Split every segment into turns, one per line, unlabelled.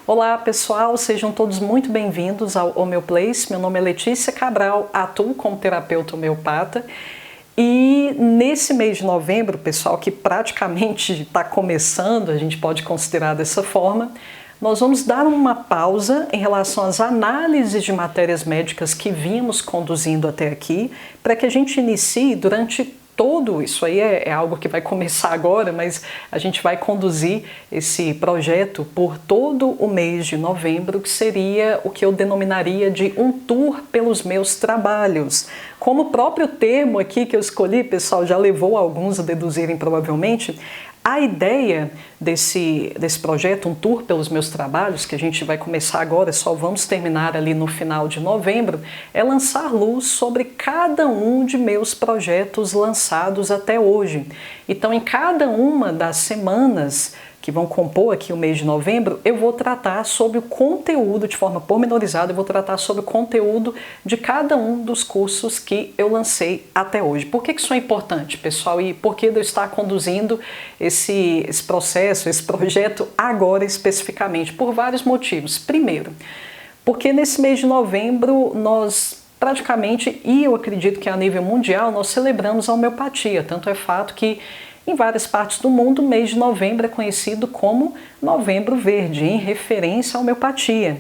Olá pessoal, sejam todos muito bem-vindos ao Homeoplace. Meu nome é Letícia Cabral, atuo como terapeuta homeopata e nesse mês de novembro, pessoal, que praticamente está começando, a gente pode considerar dessa forma, nós vamos dar uma pausa em relação às análises de matérias médicas que vínhamos conduzindo até aqui, para que a gente inicie durante todo isso aí é algo que vai começar agora, mas a gente vai conduzir esse projeto por todo o mês de novembro, que seria o que eu denominaria de um tour pelos meus trabalhos. Como o próprio termo aqui que eu escolhi, pessoal, já levou alguns a deduzirem provavelmente, a ideia desse projeto, um tour pelos meus trabalhos, que a gente vai começar agora, só vamos terminar ali no final de novembro, é lançar luz sobre cada um de meus projetos lançados até hoje. Então, em cada uma das semanas que vão compor aqui o mês de novembro, eu vou tratar sobre o conteúdo, de forma pormenorizada, eu vou tratar sobre o conteúdo de cada um dos cursos que eu lancei até hoje. Por que isso é importante, pessoal? E por que eu estar conduzindo esse processo, esse projeto agora especificamente? Por vários motivos. Primeiro, porque nesse mês de novembro nós praticamente, e eu acredito que a nível mundial, nós celebramos a homeopatia. Tanto é fato que em várias partes do mundo, o mês de novembro é conhecido como Novembro Verde, em referência à homeopatia.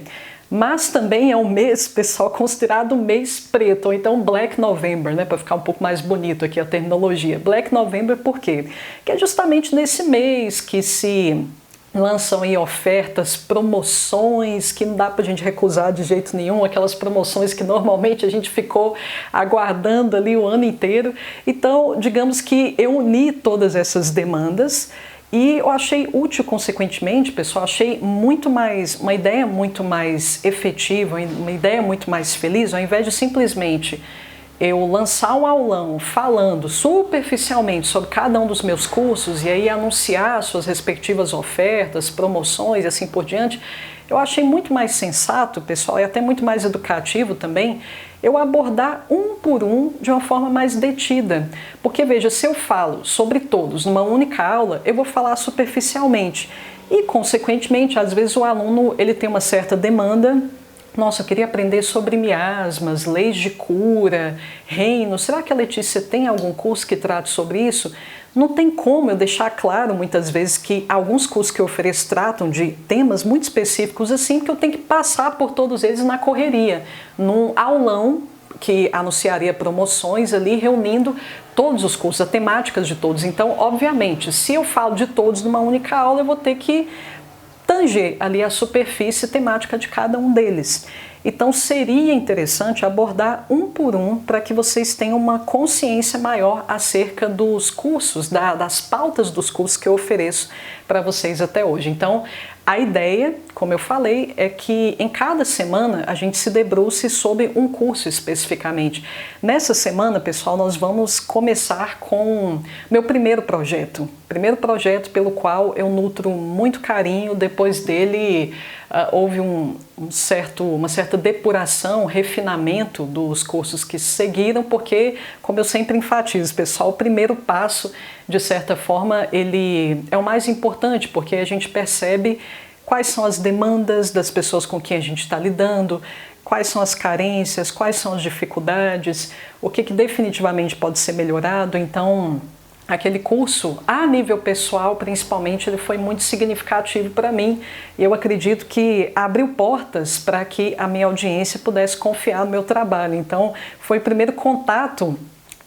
Mas também é um mês, pessoal, considerado um mês preto, ou então Black November, né, para ficar um pouco mais bonito aqui a terminologia. Black November por quê? Que é justamente nesse mês que se lançam aí ofertas, promoções que não dá pra gente recusar de jeito nenhum, aquelas promoções que normalmente a gente ficou aguardando ali o ano inteiro. Então, digamos que eu uni todas essas demandas e eu achei útil, consequentemente, pessoal, achei uma ideia muito mais efetiva, uma ideia muito mais feliz, ao invés de simplesmente eu lançar um aulão falando superficialmente sobre cada um dos meus cursos e aí anunciar suas respectivas ofertas, promoções e assim por diante, eu achei muito mais sensato, pessoal, e até muito mais educativo também, eu abordar um por um de uma forma mais detida. Porque, veja, se eu falo sobre todos numa única aula, eu vou falar superficialmente. E, consequentemente, às vezes o aluno ele tem uma certa demanda. Nossa, eu queria aprender sobre miasmas, leis de cura, reino. Será que a Letícia tem algum curso que trate sobre isso? Não tem como eu deixar claro muitas vezes que alguns cursos que eu ofereço tratam de temas muito específicos assim, que eu tenho que passar por todos eles na correria, num aulão que anunciaria promoções ali, reunindo todos os cursos, as temáticas de todos. Então, obviamente, se eu falo de todos numa única aula, eu vou ter que tanger ali a superfície temática de cada um deles. Então seria interessante abordar um por um para que vocês tenham uma consciência maior acerca dos cursos, das pautas dos cursos que eu ofereço para vocês até hoje. Então a ideia, como eu falei, é que em cada semana a gente se debruce sobre um curso especificamente. Nessa semana, pessoal, nós vamos começar com meu primeiro projeto pelo qual eu nutro muito carinho. Depois dele houve uma certa depuração, refinamento dos cursos que seguiram, porque, como eu sempre enfatizo, pessoal, o primeiro passo, de certa forma, ele é o mais importante, porque a gente percebe quais são as demandas das pessoas com quem a gente está lidando, quais são as carências, quais são as dificuldades, o que definitivamente pode ser melhorado. Então, aquele curso, a nível pessoal, principalmente, ele foi muito significativo para mim e eu acredito que abriu portas para que a minha audiência pudesse confiar no meu trabalho. Então, foi o primeiro contato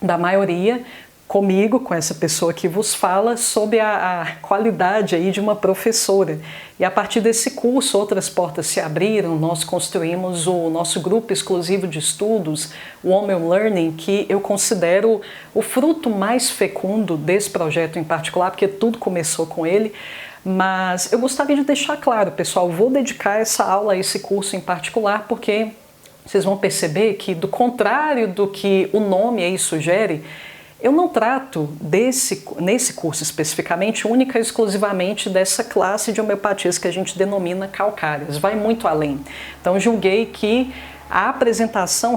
da maioria comigo, com essa pessoa que vos fala, sobre a qualidade aí de uma professora. E a partir desse curso, outras portas se abriram, nós construímos o nosso grupo exclusivo de estudos, o Homeo Learning, que eu considero o fruto mais fecundo desse projeto em particular, porque tudo começou com ele. Mas eu gostaria de deixar claro, pessoal, vou dedicar essa aula a esse curso em particular, porque vocês vão perceber que, do contrário do que o nome aí sugere, eu não trato nesse curso especificamente, única e exclusivamente dessa classe de homeopatias que a gente denomina calcárias, vai muito além. Então julguei que A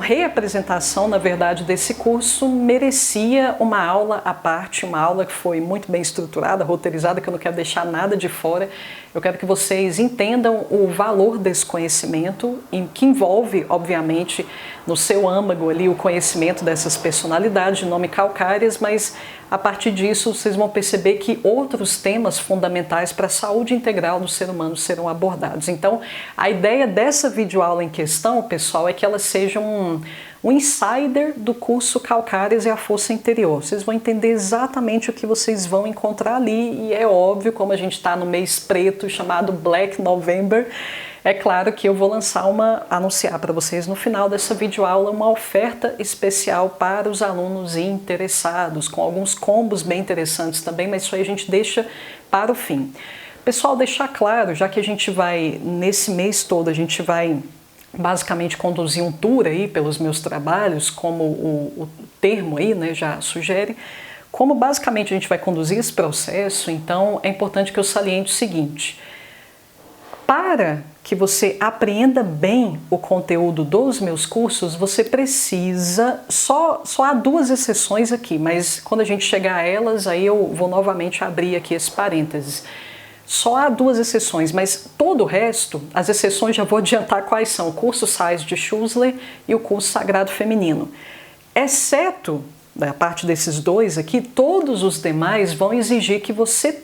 reapresentação, na verdade, desse curso merecia uma aula à parte, uma aula que foi muito bem estruturada, roteirizada, que eu não quero deixar nada de fora. Eu quero que vocês entendam o valor desse conhecimento, que envolve, obviamente, no seu âmago ali o conhecimento dessas personalidades de nome Calcárias, mas a partir disso vocês vão perceber que outros temas fundamentais para a saúde integral do ser humano serão abordados. Então, a ideia dessa videoaula em questão, pessoal, é que ela seja um insider do curso Calcárias e a Força Interior. Vocês vão entender exatamente o que vocês vão encontrar ali, e é óbvio, como a gente está no mês preto chamado Black November, é claro que eu vou anunciar para vocês no final dessa videoaula uma oferta especial para os alunos interessados, com alguns combos bem interessantes também, mas isso aí a gente deixa para o fim. Pessoal, deixar claro, já que a gente vai, nesse mês todo, a gente vai basicamente conduzir um tour aí pelos meus trabalhos, como o termo aí, né, já sugere, como basicamente a gente vai conduzir esse processo, então é importante que eu saliente o seguinte: para que você apreenda bem o conteúdo dos meus cursos, você precisa, só há 2 exceções aqui, mas quando a gente chegar a elas, aí eu vou novamente abrir aqui esse parênteses. Só há 2 exceções, mas todo o resto, as exceções já vou adiantar quais são: o curso Sais de Schussler e o curso Sagrado Feminino. Exceto da parte desses 2 aqui, todos os demais vão exigir que você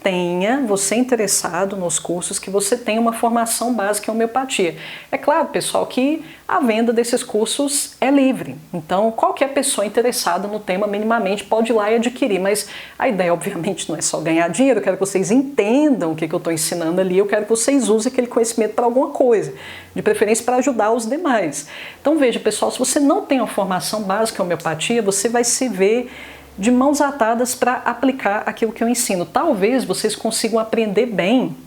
interessado nos cursos, que você tenha uma formação básica em homeopatia. É claro, pessoal, que a venda desses cursos é livre, então qualquer pessoa interessada no tema minimamente pode ir lá e adquirir, mas a ideia obviamente não é só ganhar dinheiro. Eu quero que vocês entendam o que eu estou ensinando ali, eu quero que vocês usem aquele conhecimento para alguma coisa, de preferência para ajudar os demais. Então veja, pessoal, se você não tem uma formação básica em homeopatia, você vai se ver de mãos atadas para aplicar aquilo que eu ensino. Talvez vocês consigam aprender bem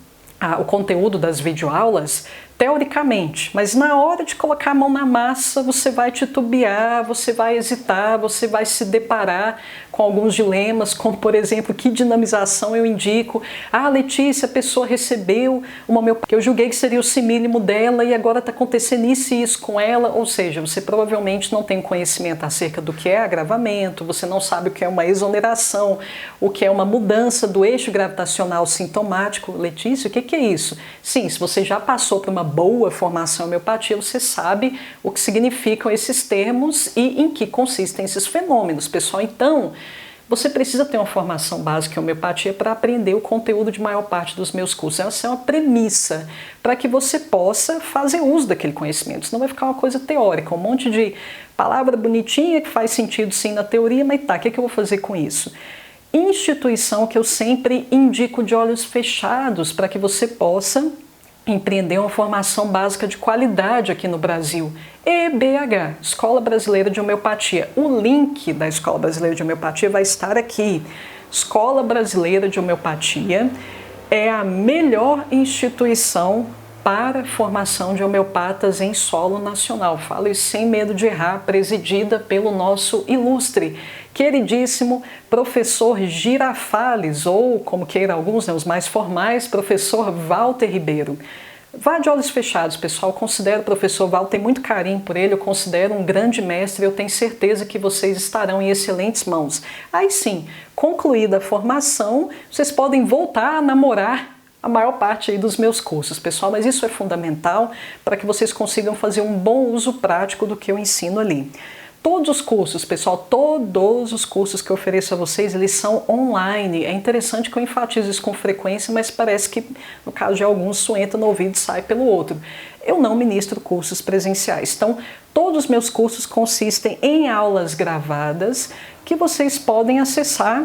o conteúdo das videoaulas teoricamente, mas na hora de colocar a mão na massa você vai titubear, você vai hesitar, você vai se deparar com alguns dilemas, como por exemplo, que dinamização eu indico? Ah, Letícia, a pessoa recebeu uma homeopatia que eu julguei que seria o simílimo dela e agora está acontecendo isso e isso com ela, ou seja, você provavelmente não tem conhecimento acerca do que é agravamento, você não sabe o que é uma exoneração, o que é uma mudança do eixo gravitacional sintomático. Letícia, o que é isso? Sim, se você já passou por uma boa formação em homeopatia, você sabe o que significam esses termos e em que consistem esses fenômenos, pessoal. Então, você precisa ter uma formação básica em homeopatia para aprender o conteúdo de maior parte dos meus cursos. Essa é uma premissa para que você possa fazer uso daquele conhecimento, senão vai ficar uma coisa teórica, um monte de palavra bonitinha que faz sentido sim na teoria, mas tá, o que eu vou fazer com isso? Instituição que eu sempre indico de olhos fechados para que você possa empreender uma formação básica de qualidade aqui no Brasil. EBH, Escola Brasileira de Homeopatia. O link da Escola Brasileira de Homeopatia vai estar aqui. Escola Brasileira de Homeopatia é a melhor instituição para formação de homeopatas em solo nacional. Falo isso sem medo de errar, presidida pelo nosso ilustre, queridíssimo professor Girafales, ou como queira alguns, né, os mais formais, professor Walter Ribeiro. Vá de olhos fechados, pessoal. Eu considero o professor Walter, tenho muito carinho por ele, eu considero um grande mestre, eu tenho certeza que vocês estarão em excelentes mãos. Aí sim, concluída a formação, vocês podem voltar a namorar a maior parte aí dos meus cursos, pessoal, mas isso é fundamental para que vocês consigam fazer um bom uso prático do que eu ensino ali. Todos os cursos, pessoal, todos os cursos que eu ofereço a vocês, eles são online. É interessante que eu enfatizo isso com frequência, mas parece que, no caso de alguns, isso entra no ouvido e sai pelo outro. Eu não ministro cursos presenciais. Então, todos os meus cursos consistem em aulas gravadas que vocês podem acessar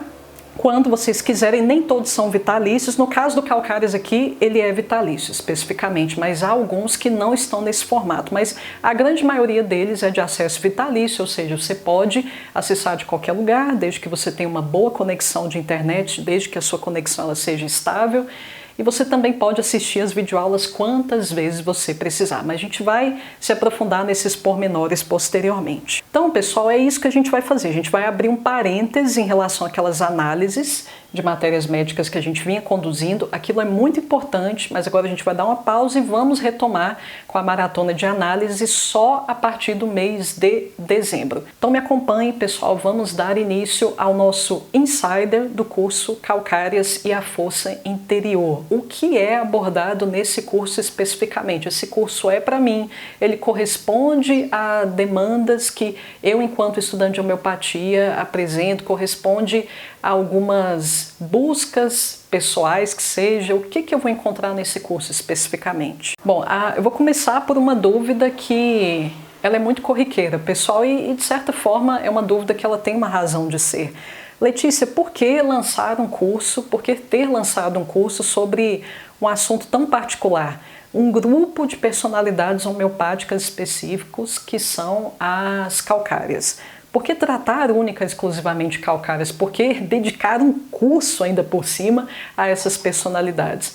quando vocês quiserem. Nem todos são vitalícios. No caso do Calcárias aqui, ele é vitalício especificamente, mas há alguns que não estão nesse formato, mas a grande maioria deles é de acesso vitalício, ou seja, você pode acessar de qualquer lugar, desde que você tenha uma boa conexão de internet, desde que a sua conexão ela seja estável. e você também pode assistir as videoaulas quantas vezes você precisar, mas a gente vai se aprofundar nesses pormenores posteriormente. Então, pessoal, é isso que a gente vai fazer. A gente vai abrir um parêntese em relação àquelas análises de matérias médicas que a gente vinha conduzindo. Aquilo é muito importante, mas agora a gente vai dar uma pausa e vamos retomar com a maratona de análise só a partir do mês de dezembro. Então me acompanhe, pessoal, vamos dar início ao nosso Insider do curso Calcárias e a Força Interior. O que é abordado nesse curso especificamente? Esse curso é para mim, ele corresponde a demandas que eu, enquanto estudante de homeopatia, apresento, corresponde a algumas buscas pessoais que seja. O que eu vou encontrar nesse curso especificamente? Bom, eu vou começar por uma dúvida que ela é muito corriqueira, pessoal, e de certa forma é uma dúvida que ela tem uma razão de ser. Letícia, por que lançar um curso, por que ter lançado um curso sobre um assunto tão particular? Um grupo de personalidades homeopáticas específicos que são as calcárias. Por que tratar única e exclusivamente calcárias? Por que dedicar um curso ainda por cima a essas personalidades?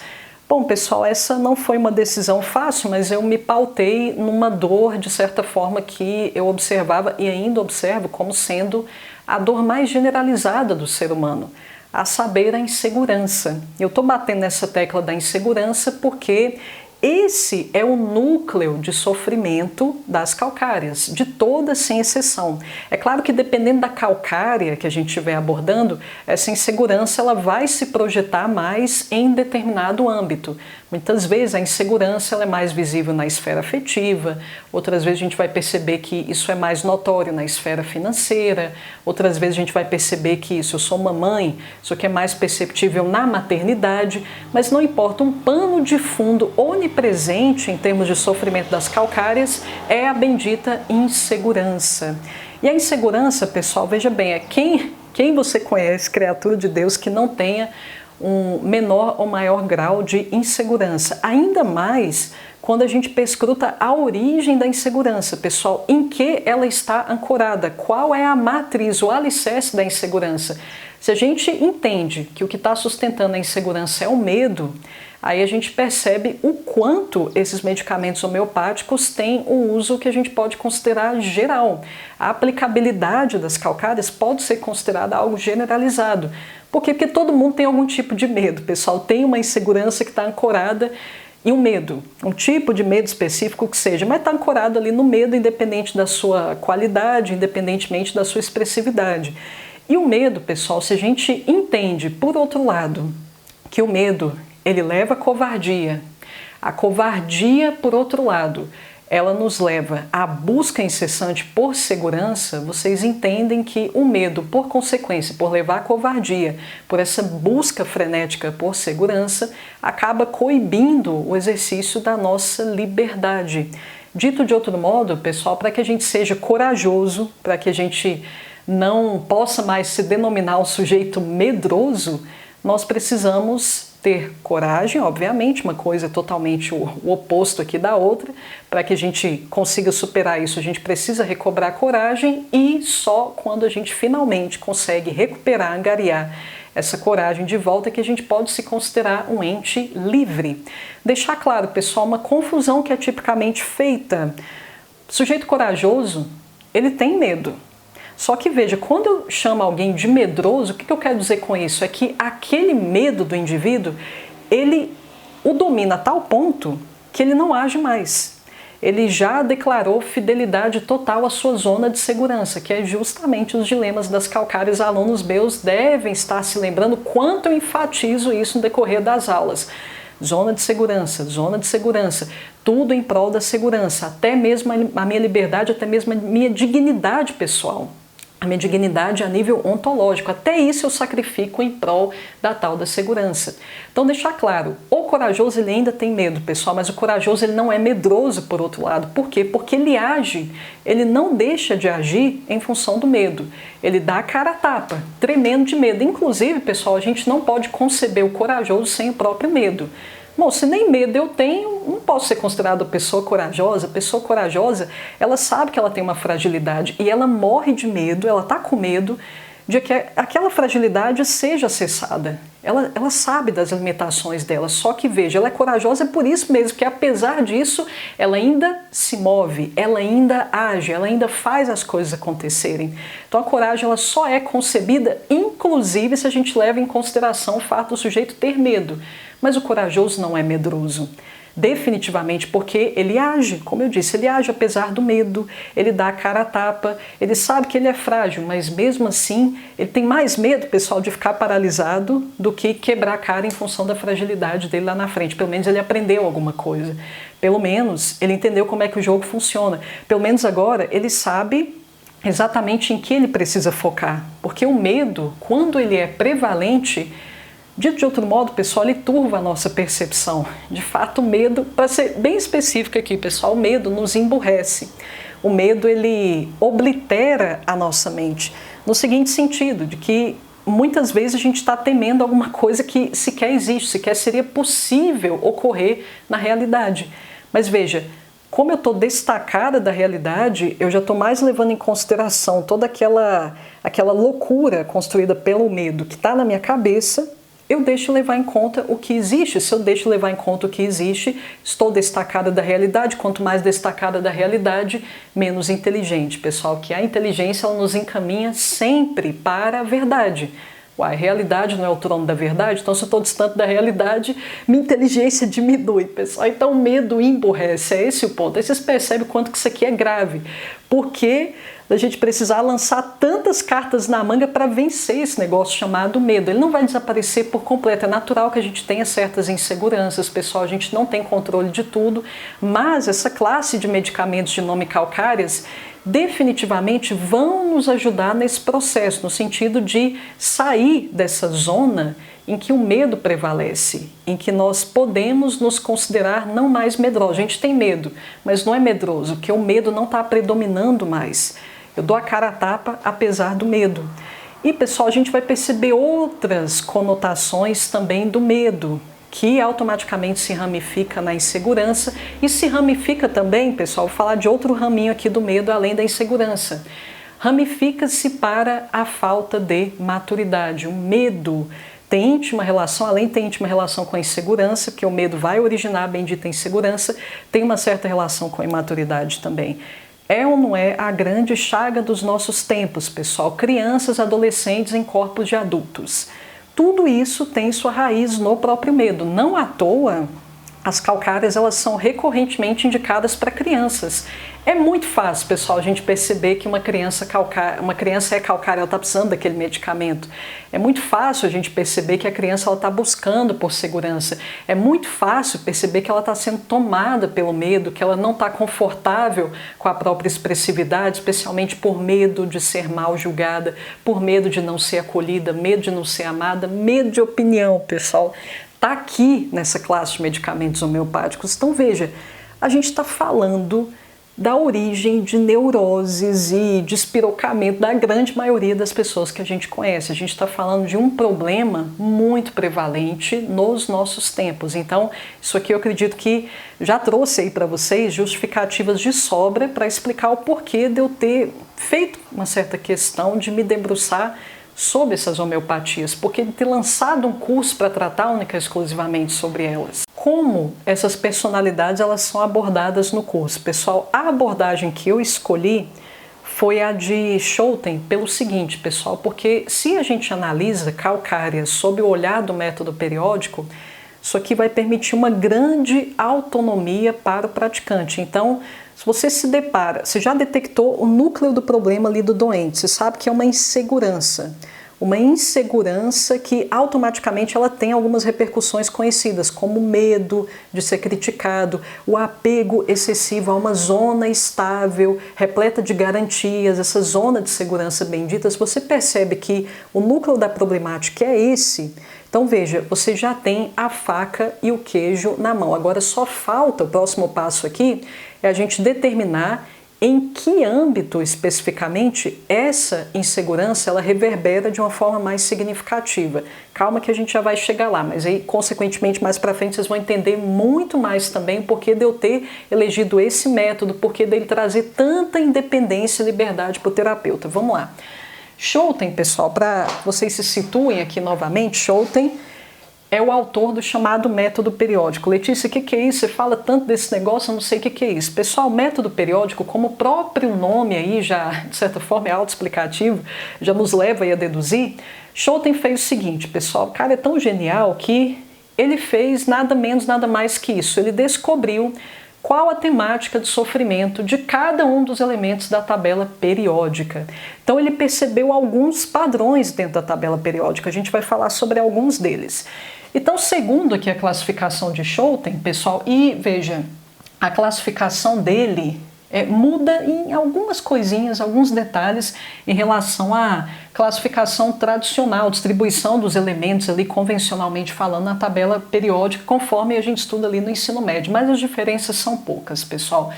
Bom, pessoal, essa não foi uma decisão fácil, mas eu me pautei numa dor, de certa forma, que eu observava e ainda observo como sendo a dor mais generalizada do ser humano, a saber, a insegurança. Eu estou batendo nessa tecla da insegurança porque esse é o núcleo de sofrimento das calcárias, de todas sem exceção. É claro que dependendo da calcária que a gente estiver abordando, essa insegurança ela vai se projetar mais em determinado âmbito. Muitas vezes a insegurança ela é mais visível na esfera afetiva, outras vezes a gente vai perceber que isso é mais notório na esfera financeira, outras vezes a gente vai perceber que isso, eu sou uma mãe, isso aqui é mais perceptível na maternidade, mas não importa, um pano de fundo onipresente em termos de sofrimento das calcárias é a bendita insegurança. E a insegurança, pessoal, veja bem, é quem você conhece, criatura de Deus, que não tenha um menor ou maior grau de insegurança. Ainda mais quando a gente perscruta a origem da insegurança, pessoal, em que ela está ancorada, qual é a matriz, o alicerce da insegurança. Se a gente entende que o que está sustentando a insegurança é o medo, aí a gente percebe o quanto esses medicamentos homeopáticos têm um uso que a gente pode considerar geral. A aplicabilidade das calcárias pode ser considerada algo generalizado. Por quê? Porque todo mundo tem algum tipo de medo, pessoal. Tem uma insegurança que está ancorada em um medo, um tipo de medo específico que seja, mas está ancorado ali no medo, independente da sua qualidade, independentemente da sua expressividade. E o medo, pessoal, se a gente entende, por outro lado, que o medo ele leva à covardia. A covardia, por outro lado, ela nos leva à busca incessante por segurança. Vocês entendem que o medo, por consequência, por levar à covardia, por essa busca frenética por segurança, acaba coibindo o exercício da nossa liberdade. Dito de outro modo, pessoal, para que a gente seja corajoso, para que a gente não possa mais se denominar um sujeito medroso, nós precisamos ter coragem, obviamente, uma coisa é totalmente o oposto aqui da outra. Para que a gente consiga superar isso, a gente precisa recobrar coragem, e só quando a gente finalmente consegue recuperar, angariar essa coragem de volta que a gente pode se considerar um ente livre. Deixar claro, pessoal, uma confusão que é tipicamente feita. O sujeito corajoso, ele tem medo. Só que veja, quando eu chamo alguém de medroso, o que eu quero dizer com isso? É que aquele medo do indivíduo, ele o domina a tal ponto que ele não age mais. Ele já declarou fidelidade total à sua zona de segurança, que é justamente os dilemas das calcárias. Alunos meus devem estar se lembrando quanto eu enfatizo isso no decorrer das aulas. Zona de segurança, tudo em prol da segurança, até mesmo a minha liberdade, até mesmo a minha dignidade pessoal. A minha dignidade a nível ontológico, até isso eu sacrifico em prol da tal da segurança. Então deixar claro, o corajoso ele ainda tem medo, pessoal, mas o corajoso ele não é medroso por outro lado. Por quê? Porque ele age, ele não deixa de agir em função do medo. Ele dá a cara a tapa, tremendo de medo. Inclusive, pessoal, a gente não pode conceber o corajoso sem o próprio medo. Bom, se nem medo eu tenho, não posso ser considerada pessoa corajosa. Pessoa corajosa, ela sabe que ela tem uma fragilidade e ela morre de medo, ela está com medo de que aquela fragilidade seja acessada. Ela sabe das limitações dela, só que veja, ela é corajosa por isso mesmo, que apesar disso, ela ainda se move, ela ainda age, ela ainda faz as coisas acontecerem. Então a coragem ela só é concebida, inclusive se a gente leva em consideração o fato do sujeito ter medo. Mas o corajoso não é medroso. Definitivamente, porque ele age, como eu disse, ele age apesar do medo, ele dá a cara a tapa, ele sabe que ele é frágil, mas mesmo assim, ele tem mais medo, pessoal, de ficar paralisado do que quebrar a cara em função da fragilidade dele lá na frente. Pelo menos ele aprendeu alguma coisa, pelo menos ele entendeu como é que o jogo funciona, pelo menos agora ele sabe exatamente em que ele precisa focar, porque o medo, quando ele é prevalente, dito de outro modo, pessoal, ele turva a nossa percepção. De fato, o medo, para ser bem específico aqui, pessoal, o medo nos emburrece. O medo, ele oblitera a nossa mente. No seguinte sentido, de que muitas vezes a gente está temendo alguma coisa que sequer existe, sequer seria possível ocorrer na realidade. Mas veja, como eu estou destacada da realidade, eu já estou mais levando em consideração toda aquela loucura construída pelo medo que está na minha cabeça. Eu deixo levar em conta o que existe. Se eu deixo levar em conta o que existe, estou destacada da realidade. Quanto mais destacada da realidade, menos inteligente. Pessoal, que a inteligência ela nos encaminha sempre para a verdade. Uai, realidade não é o trono da verdade? Então, se eu estou distante da realidade, minha inteligência diminui, pessoal. Então, o medo emburrece, é esse o ponto. Aí vocês percebem o quanto que isso aqui é grave. Porque a gente precisar lançar tantas cartas na manga para vencer esse negócio chamado medo. Ele não vai desaparecer por completo. É natural que a gente tenha certas inseguranças, pessoal. A gente não tem controle de tudo. Mas essa classe de medicamentos de nome calcárias definitivamente vão nos ajudar nesse processo, no sentido de sair dessa zona em que o medo prevalece, em que nós podemos nos considerar não mais medrosos. A gente tem medo, mas não é medroso, porque o medo não está predominando mais. Eu dou a cara a tapa apesar do medo. E, pessoal, a gente vai perceber outras conotações também do medo, que automaticamente se ramifica na insegurança e se ramifica também, pessoal, vou falar de outro raminho aqui do medo além da insegurança. Ramifica-se para a falta de maturidade. O medo tem íntima relação, além de ter íntima relação com a insegurança, porque o medo vai originar a bendita insegurança, tem uma certa relação com a imaturidade também. É ou não é a grande chaga dos nossos tempos, pessoal? Crianças, adolescentes em corpos de adultos. Tudo isso tem sua raiz no próprio medo. Não à toa, as calcárias elas são recorrentemente indicadas para crianças. É muito fácil, pessoal, a gente perceber que uma criança é calcária, ela está precisando daquele medicamento. É muito fácil a gente perceber que a criança está buscando por segurança. É muito fácil perceber que ela está sendo tomada pelo medo, que ela não está confortável com a própria expressividade, especialmente por medo de ser mal julgada, por medo de não ser acolhida, medo de não ser amada, medo de opinião, pessoal. Está aqui nessa classe de medicamentos homeopáticos. Então veja, a gente está falando da origem de neuroses e despirocamento da grande maioria das pessoas que a gente conhece. A gente está falando de um problema muito prevalente nos nossos tempos. Então, isso aqui eu acredito que já trouxe aí para vocês justificativas de sobra para explicar o porquê de eu ter feito uma certa questão de me debruçar sobre essas homeopatias, porque de ter lançado um curso para tratar única e exclusivamente sobre elas. Como essas personalidades elas são abordadas no curso? Pessoal, a abordagem que eu escolhi foi a de Schouten pelo seguinte, pessoal, porque se a gente analisa calcárias sob o olhar do método periódico, isso aqui vai permitir uma grande autonomia para o praticante. Então, se você se depara, você já detectou o núcleo do problema ali do doente, você sabe que é uma insegurança que automaticamente ela tem algumas repercussões conhecidas, como o medo de ser criticado, o apego excessivo a uma zona estável, repleta de garantias, essa zona de segurança bendita. Se você percebe que o núcleo da problemática é esse, então veja, você já tem a faca e o queijo na mão. Agora só falta, o próximo passo aqui, é a gente determinar em que âmbito especificamente essa insegurança ela reverbera de uma forma mais significativa. Calma que a gente já vai chegar lá, mas aí consequentemente mais para frente vocês vão entender muito mais também o porquê de eu ter elegido esse método, porquê dele trazer tanta independência e liberdade para o terapeuta. Vamos lá. Schouten, pessoal, para vocês se situem aqui novamente, Schouten é o autor do chamado método periódico. Letícia, o que é isso? Você fala tanto desse negócio, eu não sei o que é isso. Pessoal, método periódico, como o próprio nome aí já, de certa forma, é autoexplicativo, já nos leva aí a deduzir. Schouten fez o seguinte, pessoal, o cara é tão genial que ele fez nada menos, nada mais que isso. Ele descobriu qual a temática de sofrimento de cada um dos elementos da tabela periódica. Então ele percebeu alguns padrões dentro da tabela periódica, a gente vai falar sobre alguns deles. Então, segundo aqui a classificação de Schouten, pessoal, e veja, a classificação dele muda em algumas coisinhas, alguns detalhes em relação à classificação tradicional, distribuição dos elementos ali convencionalmente falando na tabela periódica, conforme a gente estuda ali no ensino médio, mas as diferenças são poucas, pessoal.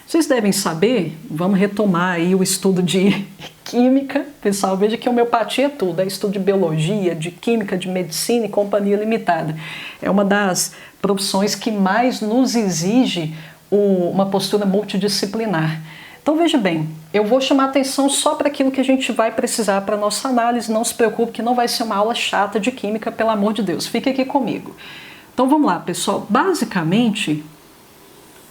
Vocês devem saber, vamos retomar aí o estudo de química, pessoal, veja que homeopatia é tudo, é estudo de biologia, de química, de medicina e companhia limitada. É uma das profissões que mais nos exige uma postura multidisciplinar. Então veja bem, eu vou chamar atenção só para aquilo que a gente vai precisar para a nossa análise, não se preocupe que não vai ser uma aula chata de química, pelo amor de Deus, fique aqui comigo. Então vamos lá, pessoal, basicamente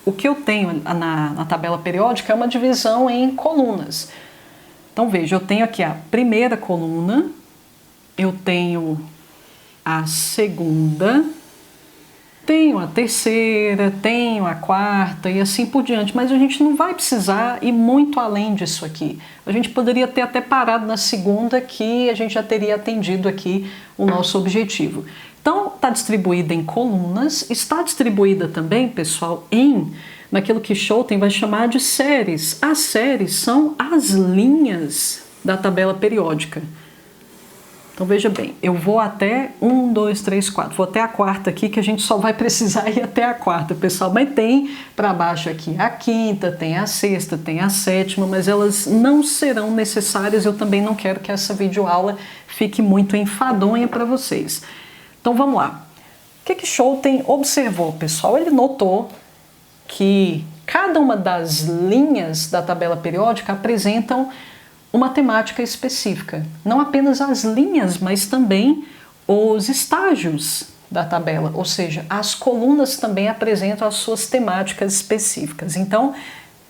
o que eu tenho na tabela periódica é uma divisão em colunas. Então veja, eu tenho aqui a primeira coluna, eu tenho a segunda, tenho a terceira, tenho a quarta e assim por diante, mas a gente não vai precisar ir muito além disso aqui. A gente poderia ter até parado na segunda que a gente já teria atendido aqui o nosso objetivo. Então, está distribuída em colunas, está distribuída também, pessoal, naquilo que Schouten vai chamar de séries. As séries são as linhas da tabela periódica. Então veja bem, eu vou até 1, 2, 3, 4, vou até a quarta aqui, que a gente só vai precisar ir até a quarta, pessoal, mas tem para baixo aqui a quinta, tem a sexta, tem a sétima, mas elas não serão necessárias, eu também não quero que essa videoaula fique muito enfadonha para vocês. Então vamos lá. O que Schouten observou, pessoal? Ele notou que cada uma das linhas da tabela periódica apresentam uma temática específica. Não apenas as linhas, mas também os estágios da tabela, ou seja, as colunas também apresentam as suas temáticas específicas. Então,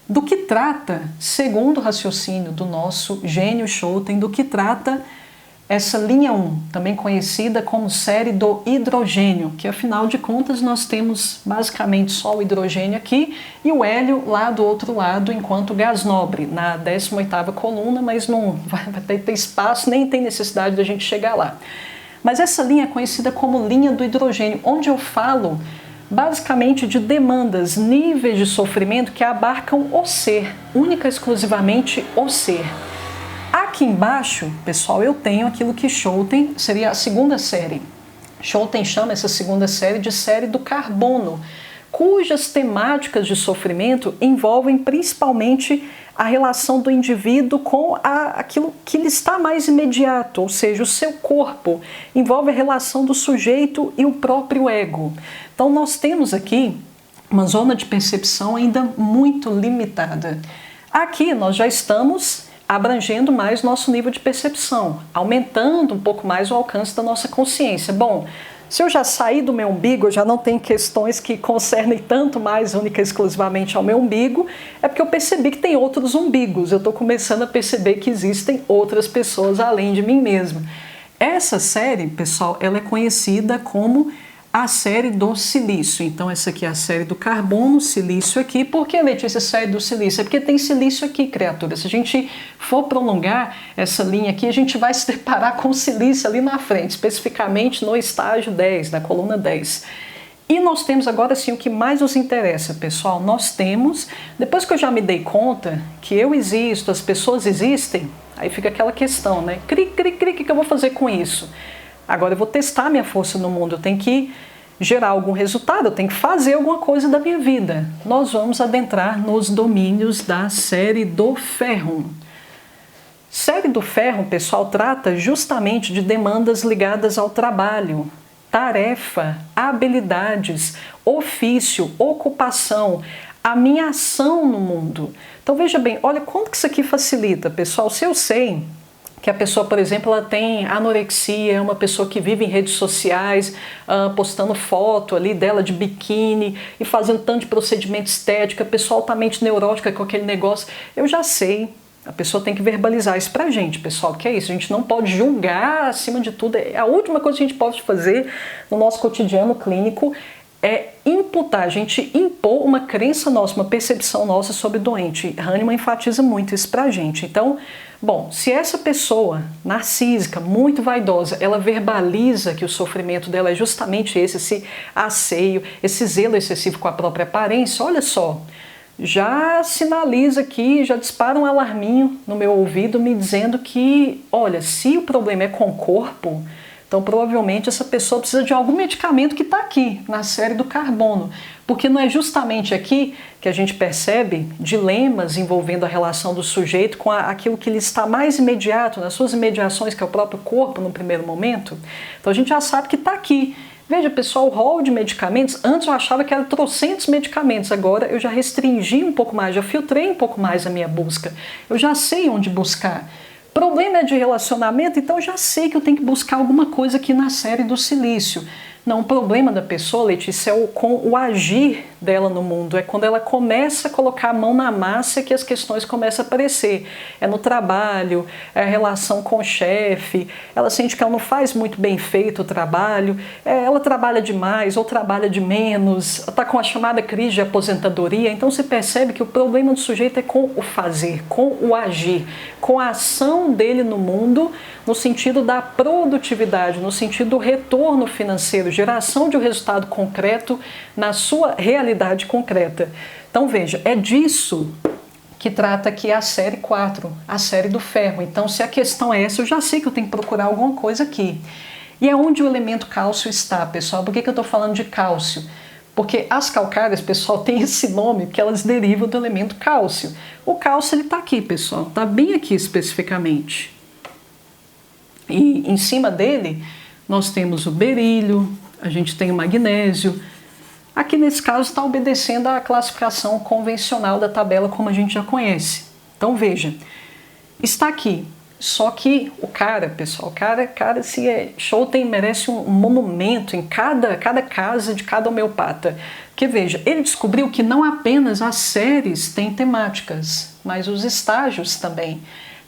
do que trata, segundo o raciocínio do nosso gênio Schouten, do que trata essa linha 1, também conhecida como série do hidrogênio, que afinal de contas nós temos basicamente só o hidrogênio aqui e o hélio lá do outro lado enquanto gás nobre, na 18ª coluna, mas não vai ter espaço, nem tem necessidade da gente chegar lá. Mas essa linha é conhecida como linha do hidrogênio, onde eu falo basicamente de demandas, níveis de sofrimento que abarcam o ser, única e exclusivamente o ser. Aqui embaixo, pessoal, eu tenho aquilo que Schouten seria a segunda série. Schouten chama essa segunda série de série do carbono, cujas temáticas de sofrimento envolvem principalmente a relação do indivíduo com aquilo que lhe está mais imediato, ou seja, o seu corpo, envolve a relação do sujeito e o próprio ego. Então nós temos aqui uma zona de percepção ainda muito limitada. Aqui nós já estamos abrangendo mais nosso nível de percepção, aumentando um pouco mais o alcance da nossa consciência. Bom, se eu já saí do meu umbigo, eu já não tenho questões que concernem tanto mais única e exclusivamente ao meu umbigo, é porque eu percebi que tem outros umbigos, eu estou começando a perceber que existem outras pessoas além de mim mesmo. Essa série, pessoal, ela é conhecida como a série do silício. Então essa aqui é a série do carbono, silício aqui. Por que, Letícia, a série do silício? É porque tem silício aqui, criatura. Se a gente for prolongar essa linha aqui, a gente vai se deparar com silício ali na frente, especificamente no estágio 10, na coluna 10. E nós temos agora sim o que mais nos interessa, pessoal. Nós temos, depois que eu já me dei conta que eu existo, as pessoas existem, aí fica aquela questão, né? Cri, cri, cri, o que eu vou fazer com isso? Agora eu vou testar minha força no mundo, eu tenho que gerar algum resultado, eu tenho que fazer alguma coisa da minha vida. Nós vamos adentrar nos domínios da série do ferro. Série do ferro, pessoal, trata justamente de demandas ligadas ao trabalho, tarefa, habilidades, ofício, ocupação, a minha ação no mundo. Então veja bem, olha quanto que isso aqui facilita, pessoal. Se eu sei que a pessoa, por exemplo, ela tem anorexia, é uma pessoa que vive em redes sociais, postando foto ali dela de biquíni e fazendo tanto de procedimento estético, a pessoa altamente neurótica com aquele negócio. Eu já sei, a pessoa tem que verbalizar isso pra gente, pessoal, que é isso, a gente não pode julgar, acima de tudo, a última coisa que a gente pode fazer no nosso cotidiano clínico é imputar, a gente impor uma crença nossa, uma percepção nossa sobre o doente. Hahnemann enfatiza muito isso pra gente. Então, bom, se essa pessoa narcísica, muito vaidosa, ela verbaliza que o sofrimento dela é justamente esse asseio, esse zelo excessivo com a própria aparência, olha só, já sinaliza aqui, já dispara um alarminho no meu ouvido me dizendo que, olha, se o problema é com o corpo, então provavelmente essa pessoa precisa de algum medicamento que está aqui, na série do carbono, porque não é justamente aqui que a gente percebe dilemas envolvendo a relação do sujeito com aquilo que lhe está mais imediato, nas suas imediações, que é o próprio corpo no primeiro momento. Então a gente já sabe que está aqui. Veja, pessoal, o rol de medicamentos, antes eu achava que eram trocentos medicamentos, agora eu já restringi um pouco mais, já filtrei um pouco mais a minha busca, eu já sei onde buscar. Problema é de relacionamento, então eu já sei que eu tenho que buscar alguma coisa aqui na série do silício. Não, o problema da pessoa, Letícia, é com o agir dela no mundo. É quando ela começa a colocar a mão na massa que as questões começam a aparecer. É no trabalho, é a relação com o chefe, ela sente que ela não faz muito bem feito o trabalho, ela trabalha demais ou trabalha de menos, está com a chamada crise de aposentadoria. Então você percebe que o problema do sujeito é com o fazer, com o agir, com a ação dele no mundo, no sentido da produtividade, no sentido do retorno financeiro, geração de um resultado concreto na sua realidade concreta. Então veja, é disso que trata aqui a série 4, a série do ferro. Então se a questão é essa, eu já sei que eu tenho que procurar alguma coisa aqui. E é onde o elemento cálcio está, pessoal. Por que eu estou falando de cálcio? Porque as calcárias, pessoal, tem esse nome porque elas derivam do elemento cálcio. O cálcio está aqui, pessoal, está bem aqui especificamente. E em cima dele nós temos o berílio, a gente tem o magnésio. Aqui nesse caso está obedecendo à classificação convencional da tabela como a gente já conhece. Então veja, está aqui, só que o cara, pessoal, se é Scholten merece um monumento em cada casa de cada homeopata. Porque veja, ele descobriu que não apenas as séries têm temáticas, mas os estágios também.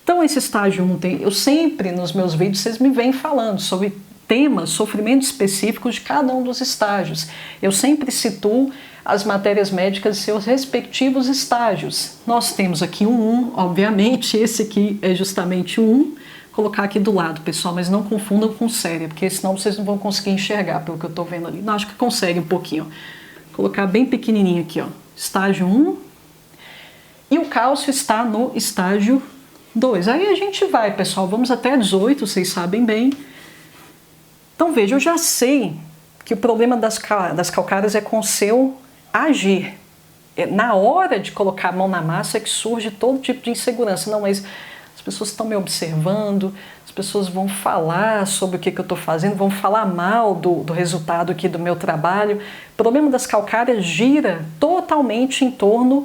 Então esse estágio 1 tem, eu sempre nos meus vídeos vocês me vêm falando sobre temas, sofrimentos específicos de cada um dos estágios. Eu sempre situo as matérias médicas em seus respectivos estágios. Nós temos aqui um 1, obviamente, esse aqui é justamente o 1. Vou colocar aqui do lado, pessoal, mas não confundam com séria, porque senão vocês não vão conseguir enxergar pelo que eu estou vendo ali. Não, acho que consegue um pouquinho. Vou colocar bem pequenininho aqui, ó. Estágio 1. E o cálcio está no estágio 2. Aí a gente vai, pessoal, vamos até 18, vocês sabem bem. Então veja, eu já sei que o problema das calcárias é com o seu agir. Na hora de colocar a mão na massa é que surge todo tipo de insegurança. Não, mas as pessoas estão me observando, as pessoas vão falar sobre o que eu estou fazendo, vão falar mal do resultado aqui do meu trabalho. O problema das calcárias gira totalmente em torno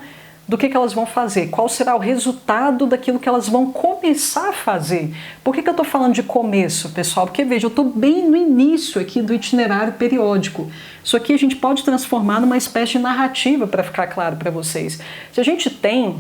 do que elas vão fazer, qual será o resultado daquilo que elas vão começar a fazer. Por que eu estou falando de começo, pessoal? Porque veja, eu estou bem no início aqui do itinerário periódico. Isso aqui a gente pode transformar numa espécie de narrativa para ficar claro para vocês. Se a gente tem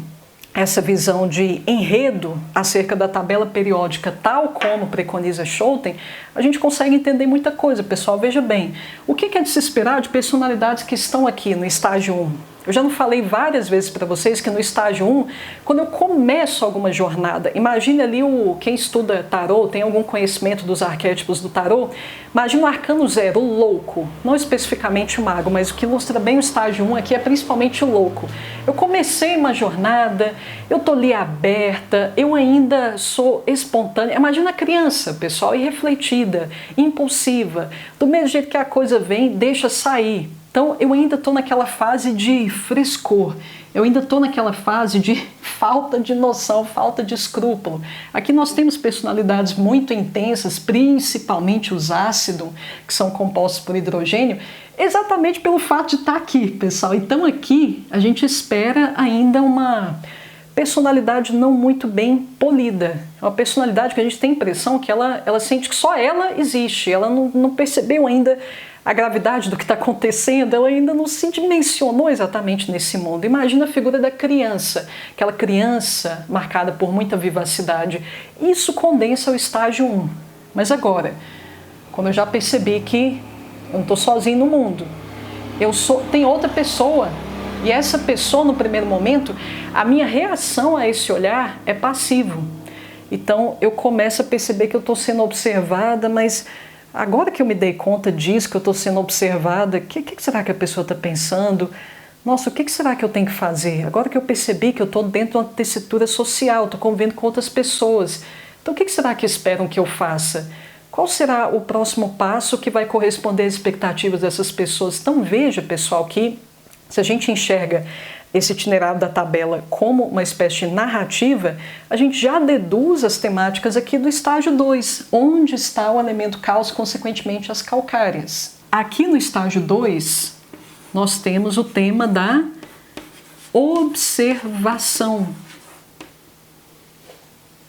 essa visão de enredo acerca da tabela periódica, tal como preconiza Scholten, a gente consegue entender muita coisa, pessoal. Veja bem, o que é de se esperar de personalidades que estão aqui no estágio 1? Eu já não falei várias vezes para vocês que no estágio 1, quando eu começo alguma jornada, imagine ali quem estuda tarô, tem algum conhecimento dos arquétipos do tarô, imagine o arcano 0, o louco, não especificamente o mago, mas o que ilustra bem o estágio 1 aqui é principalmente o louco. Eu comecei uma jornada, eu estou ali aberta, eu ainda sou espontânea. Imagina a criança, pessoal, irrefletida, impulsiva, do mesmo jeito que a coisa vem, deixa sair. Então eu ainda estou naquela fase de frescor, eu ainda estou naquela fase de falta de noção, falta de escrúpulo. Aqui nós temos personalidades muito intensas, principalmente os ácidos, que são compostos por hidrogênio, exatamente pelo fato de estar aqui, pessoal. Então aqui a gente espera ainda uma personalidade não muito bem polida. É uma personalidade que a gente tem a impressão que ela sente que só ela existe, ela não percebeu ainda a gravidade do que está acontecendo, ela ainda não se dimensionou exatamente nesse mundo. Imagina a figura da criança, aquela criança marcada por muita vivacidade. Isso condensa o estágio 1. Mas agora, quando eu já percebi que eu não estou sozinho no mundo, tem outra pessoa, e essa pessoa, no primeiro momento, a minha reação a esse olhar é passivo. Então eu começo a perceber que eu estou sendo observada, mas agora que eu me dei conta disso, que eu estou sendo observada, o que será que a pessoa está pensando? Nossa, o que será que eu tenho que fazer? Agora que eu percebi que eu estou dentro de uma tessitura social, estou convivendo com outras pessoas, então o que será que esperam que eu faça? Qual será o próximo passo que vai corresponder às expectativas dessas pessoas? Então veja, pessoal, que se a gente enxerga esse itinerário da tabela como uma espécie de narrativa, a gente já deduz as temáticas aqui do estágio 2, onde está o elemento caos, consequentemente as calcárias. Aqui no estágio 2, nós temos o tema da observação.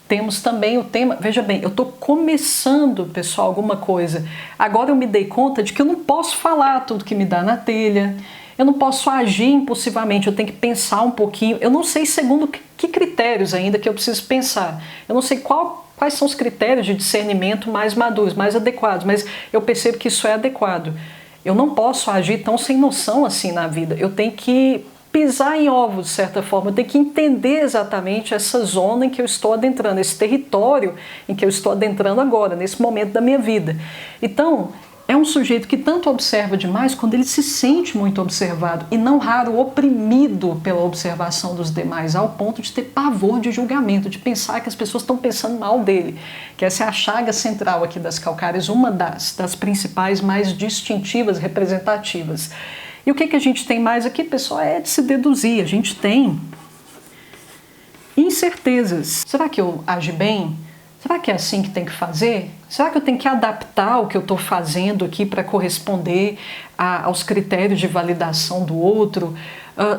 Temos também o tema, veja bem, eu estou começando, pessoal, alguma coisa. Agora eu me dei conta de que eu não posso falar tudo que me dá na telha, eu não posso agir impulsivamente, eu tenho que pensar um pouquinho. Eu não sei segundo que critérios ainda que eu preciso pensar. Eu não sei quais são os critérios de discernimento mais maduros, mais adequados, mas eu percebo que isso é adequado. Eu não posso agir tão sem noção assim na vida. Eu tenho que pisar em ovos, de certa forma. Eu tenho que entender exatamente essa zona em que eu estou adentrando, esse território em que eu estou adentrando agora, nesse momento da minha vida. Então, é um sujeito que tanto observa demais quando ele se sente muito observado e não raro oprimido pela observação dos demais, ao ponto de ter pavor de julgamento, de pensar que as pessoas estão pensando mal dele, que essa é a chaga central aqui das calcárias, uma das principais, mais distintivas, representativas. E o que a gente tem mais aqui, pessoal, é de se deduzir. A gente tem incertezas. Será que eu agi bem? Será que é assim que tem que fazer? Será que eu tenho que adaptar o que eu estou fazendo aqui para corresponder aos critérios de validação do outro?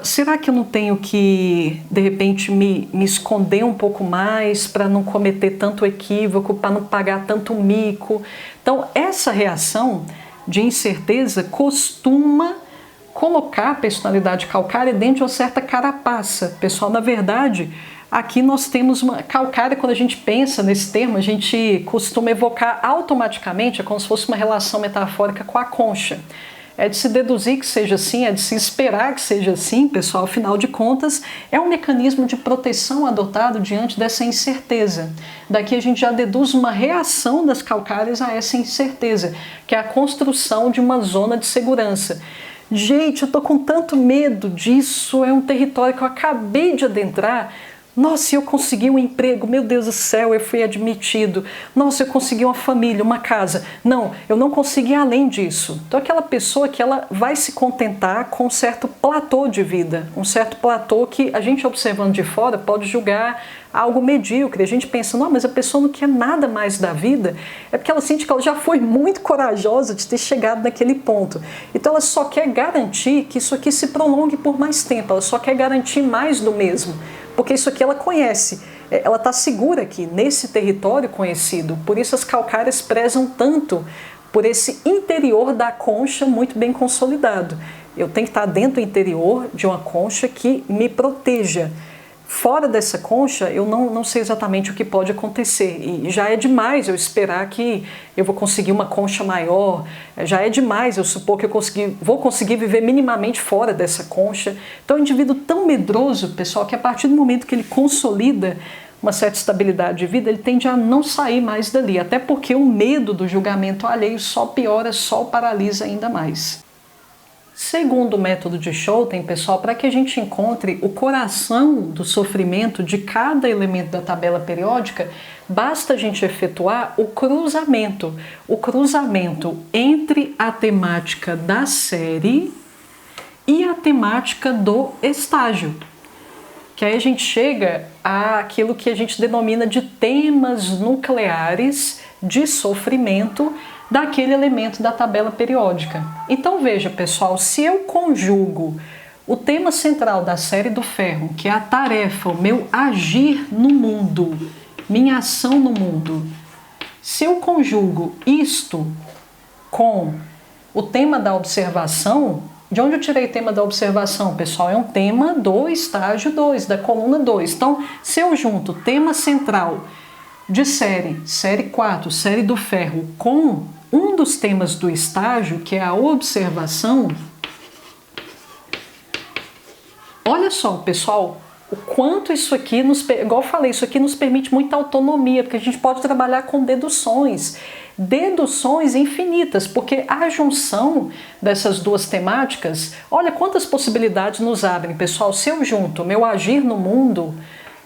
Será que eu não tenho que, de repente, me esconder um pouco mais para não cometer tanto equívoco, para não pagar tanto mico? Então, essa reação de incerteza costuma colocar a personalidade calcária dentro de uma certa carapaça. Pessoal, na verdade, aqui nós temos uma calcária. Quando a gente pensa nesse termo, a gente costuma evocar automaticamente, é como se fosse uma relação metafórica com a concha. É de se deduzir que seja assim, é de se esperar que seja assim, pessoal. Afinal de contas, é um mecanismo de proteção adotado diante dessa incerteza. Daqui a gente já deduz uma reação das calcárias a essa incerteza, que é a construção de uma zona de segurança. Gente, eu tô com tanto medo disso, é um território que eu acabei de adentrar. Nossa, eu consegui um emprego, meu Deus do céu, eu fui admitido. Nossa, eu consegui uma família, uma casa. Não, eu não consegui além disso. Então aquela pessoa que ela vai se contentar com um certo platô de vida, um certo platô que a gente observando de fora pode julgar algo medíocre. A gente pensa, não, mas a pessoa não quer nada mais da vida. É porque ela sente que ela já foi muito corajosa de ter chegado naquele ponto. Então ela só quer garantir que isso aqui se prolongue por mais tempo. Ela só quer garantir mais do mesmo. Porque isso aqui ela conhece, ela está segura aqui, nesse território conhecido. Por isso as calcárias prezam tanto por esse interior da concha muito bem consolidado. Eu tenho que estar dentro do interior de uma concha que me proteja. Fora dessa concha, eu não sei exatamente o que pode acontecer. E já é demais eu esperar que eu vou conseguir uma concha maior. Já é demais eu supor que eu vou conseguir viver minimamente fora dessa concha. Então é um indivíduo tão medroso, pessoal, que a partir do momento que ele consolida uma certa estabilidade de vida, ele tende a não sair mais dali. Até porque o medo do julgamento alheio só piora, só o paralisa ainda mais. Segundo o método de Schouten, pessoal, para que a gente encontre o coração do sofrimento de cada elemento da tabela periódica, basta a gente efetuar o cruzamento entre a temática da série e a temática do estágio. Que aí a gente chega àquilo que a gente denomina de temas nucleares de sofrimento daquele elemento da tabela periódica. Então veja, pessoal, se eu conjugo o tema central da série do Ferro, que é a tarefa, o meu agir no mundo, minha ação no mundo, se eu conjugo isto com o tema da observação, de onde eu tirei o tema da observação, pessoal? É um tema do estágio 2, da coluna 2. Então, se eu junto o tema central de série 4, série do Ferro, com um dos temas do estágio, que é a observação, olha só, pessoal, o quanto isso aqui, igual eu falei, isso aqui nos permite muita autonomia, porque a gente pode trabalhar com deduções infinitas, porque a junção dessas duas temáticas, olha quantas possibilidades nos abrem, pessoal. Se eu junto meu agir no mundo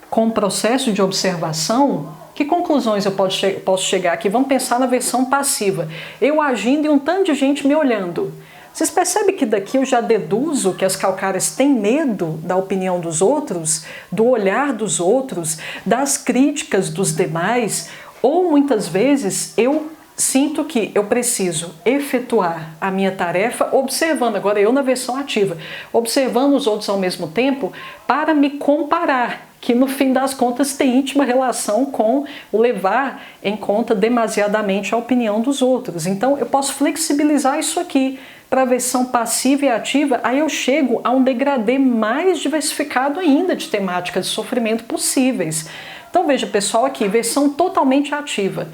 com o processo de observação, que conclusões eu posso chegar aqui? Vamos pensar na versão passiva. Eu agindo e um tanto de gente me olhando. Vocês percebem que daqui eu já deduzo que as calcárias têm medo da opinião dos outros, do olhar dos outros, das críticas dos demais, ou muitas vezes eu sinto que eu preciso efetuar a minha tarefa observando, agora eu na versão ativa, observando os outros ao mesmo tempo para me comparar, que no fim das contas tem íntima relação com o levar em conta demasiadamente a opinião dos outros. Então eu posso flexibilizar isso aqui para a versão passiva e ativa, aí eu chego a um degradê mais diversificado ainda de temáticas de sofrimento possíveis. Então veja, pessoal, aqui, versão totalmente ativa.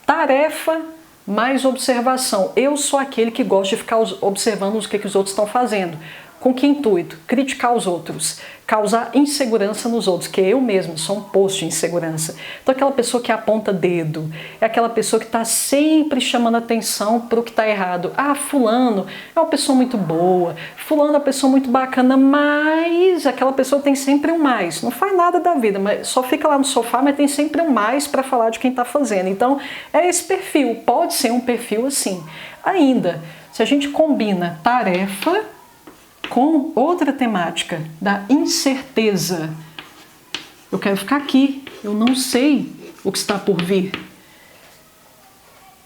Tarefa mais observação. Eu sou aquele que gosta de ficar observando o que os outros estão fazendo. Com que intuito? Criticar os outros, causar insegurança nos outros, que eu mesmo sou um poço de insegurança. Então aquela pessoa que aponta dedo, é aquela pessoa que está sempre chamando atenção para o que está errado. Ah, fulano é uma pessoa muito boa, fulano é uma pessoa muito bacana, mas aquela pessoa tem sempre um mais. Não faz nada da vida, mas só fica lá no sofá, mas tem sempre um mais para falar de quem está fazendo. Então é esse perfil, pode ser um perfil assim. Ainda, se a gente combina tarefa com outra temática da incerteza. Eu quero ficar aqui, eu não sei o que está por vir.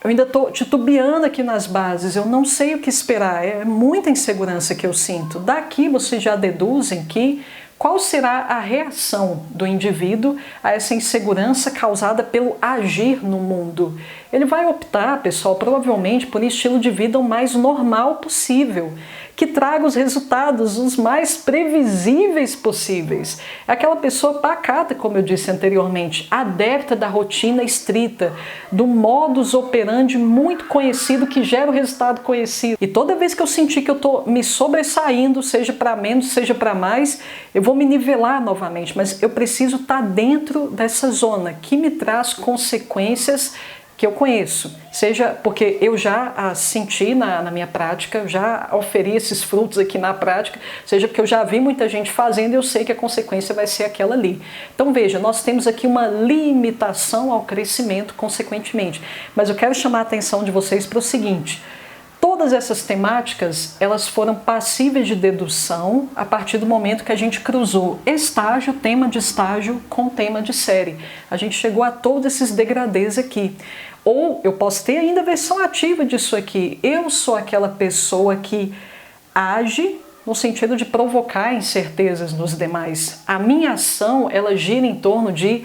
Eu ainda estou titubeando aqui nas bases, eu não sei o que esperar, é muita insegurança que eu sinto. Daqui vocês já deduzem que qual será a reação do indivíduo a essa insegurança causada pelo agir no mundo. Ele vai optar, pessoal, provavelmente por um estilo de vida o mais normal possível, que traga os resultados os mais previsíveis possíveis. É aquela pessoa pacata, como eu disse anteriormente, adepta da rotina estrita, do modus operandi muito conhecido que gera o resultado conhecido. E toda vez que eu sentir que eu estou me sobressaindo, seja para menos, seja para mais, eu vou me nivelar novamente, mas eu preciso estar dentro dessa zona que me traz consequências que eu conheço, seja porque eu já senti na minha prática, eu já oferi esses frutos aqui na prática, seja porque eu já vi muita gente fazendo e eu sei que a consequência vai ser aquela ali. Então veja, nós temos aqui uma limitação ao crescimento consequentemente, mas eu quero chamar a atenção de vocês para o seguinte: todas essas temáticas, elas foram passíveis de dedução a partir do momento que a gente cruzou estágio, tema de estágio com tema de série. A gente chegou a todos esses degradês aqui. Ou eu posso ter ainda a versão ativa disso aqui. Eu sou aquela pessoa que age no sentido de provocar incertezas nos demais. A minha ação, ela gira em torno de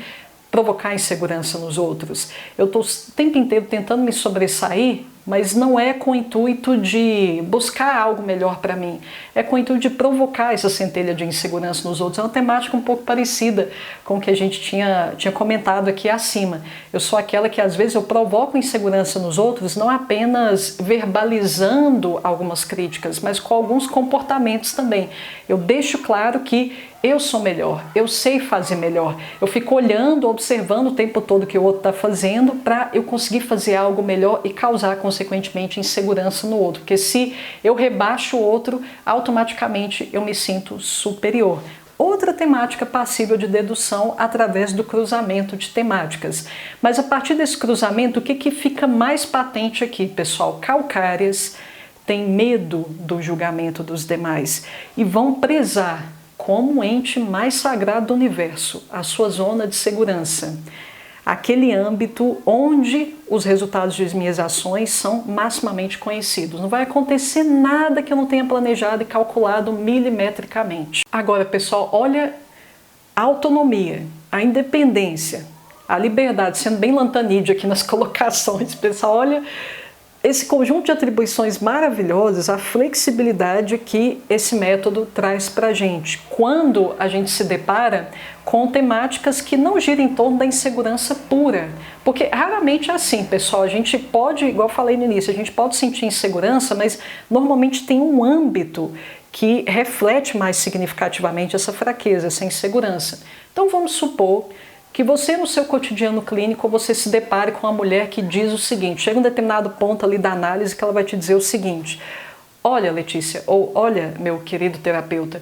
provocar insegurança nos outros. Eu estou o tempo inteiro tentando me sobressair, mas não é com o intuito de buscar algo melhor para mim, é com o intuito de provocar essa centelha de insegurança nos outros. É uma temática um pouco parecida com o que a gente tinha comentado aqui acima. Eu sou aquela que às vezes eu provoco insegurança nos outros, não apenas verbalizando algumas críticas, mas com alguns comportamentos também. Eu deixo claro que eu sou melhor, eu sei fazer melhor. Eu fico olhando, observando o tempo todo o que o outro está fazendo para eu conseguir fazer algo melhor e causar, consequentemente, insegurança no outro. Porque se eu rebaixo o outro, automaticamente eu me sinto superior. Outra temática passível de dedução através do cruzamento de temáticas. Mas a partir desse cruzamento, o que fica mais patente aqui, pessoal? Calcárias têm medo do julgamento dos demais e vão prezar como o ente mais sagrado do universo, a sua zona de segurança. aquele âmbito onde os resultados de minhas ações são maximamente conhecidos. Não vai acontecer nada que eu não tenha planejado e calculado milimetricamente. Agora, pessoal, olha a autonomia, a independência, a liberdade, sendo bem lantanídeo aqui nas colocações, pessoal, olha esse conjunto de atribuições maravilhosas, a flexibilidade que esse método traz para a gente, quando a gente se depara com temáticas que não giram em torno da insegurança pura. Porque raramente é assim, pessoal, a gente pode, igual eu falei no início, a gente pode sentir insegurança, mas normalmente tem um âmbito que reflete mais significativamente essa fraqueza, essa insegurança. Então vamos supor que você no seu cotidiano clínico você se depare com uma mulher que diz o seguinte, chega um determinado ponto ali da análise que ela vai te dizer o seguinte: olha, Letícia, ou olha, meu querido terapeuta,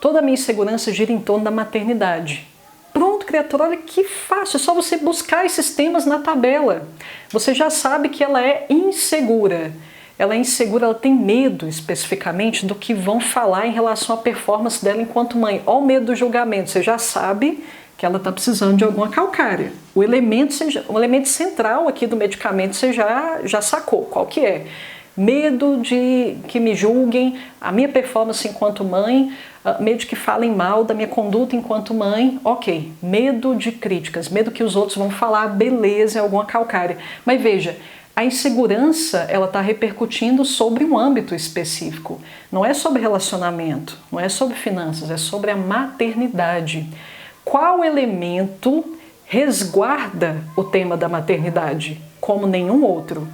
toda a minha insegurança gira em torno da maternidade. Pronto, criatura, olha que fácil, é só você buscar esses temas na tabela. Você já sabe que ela é insegura. Ela é insegura, ela tem medo especificamente do que vão falar em relação à performance dela enquanto mãe. Olha o medo do julgamento, você já sabe que ela está precisando de alguma calcária. O elemento central aqui do medicamento você já sacou qual que é. Medo de que me julguem, a minha performance enquanto mãe, medo de que falem mal da minha conduta enquanto mãe, ok. Medo de críticas, medo que os outros vão falar, beleza, é alguma calcária. Mas veja, a insegurança ela está repercutindo sobre um âmbito específico. Não é sobre relacionamento, não é sobre finanças, é sobre a maternidade. Qual elemento resguarda o tema da maternidade como nenhum outro?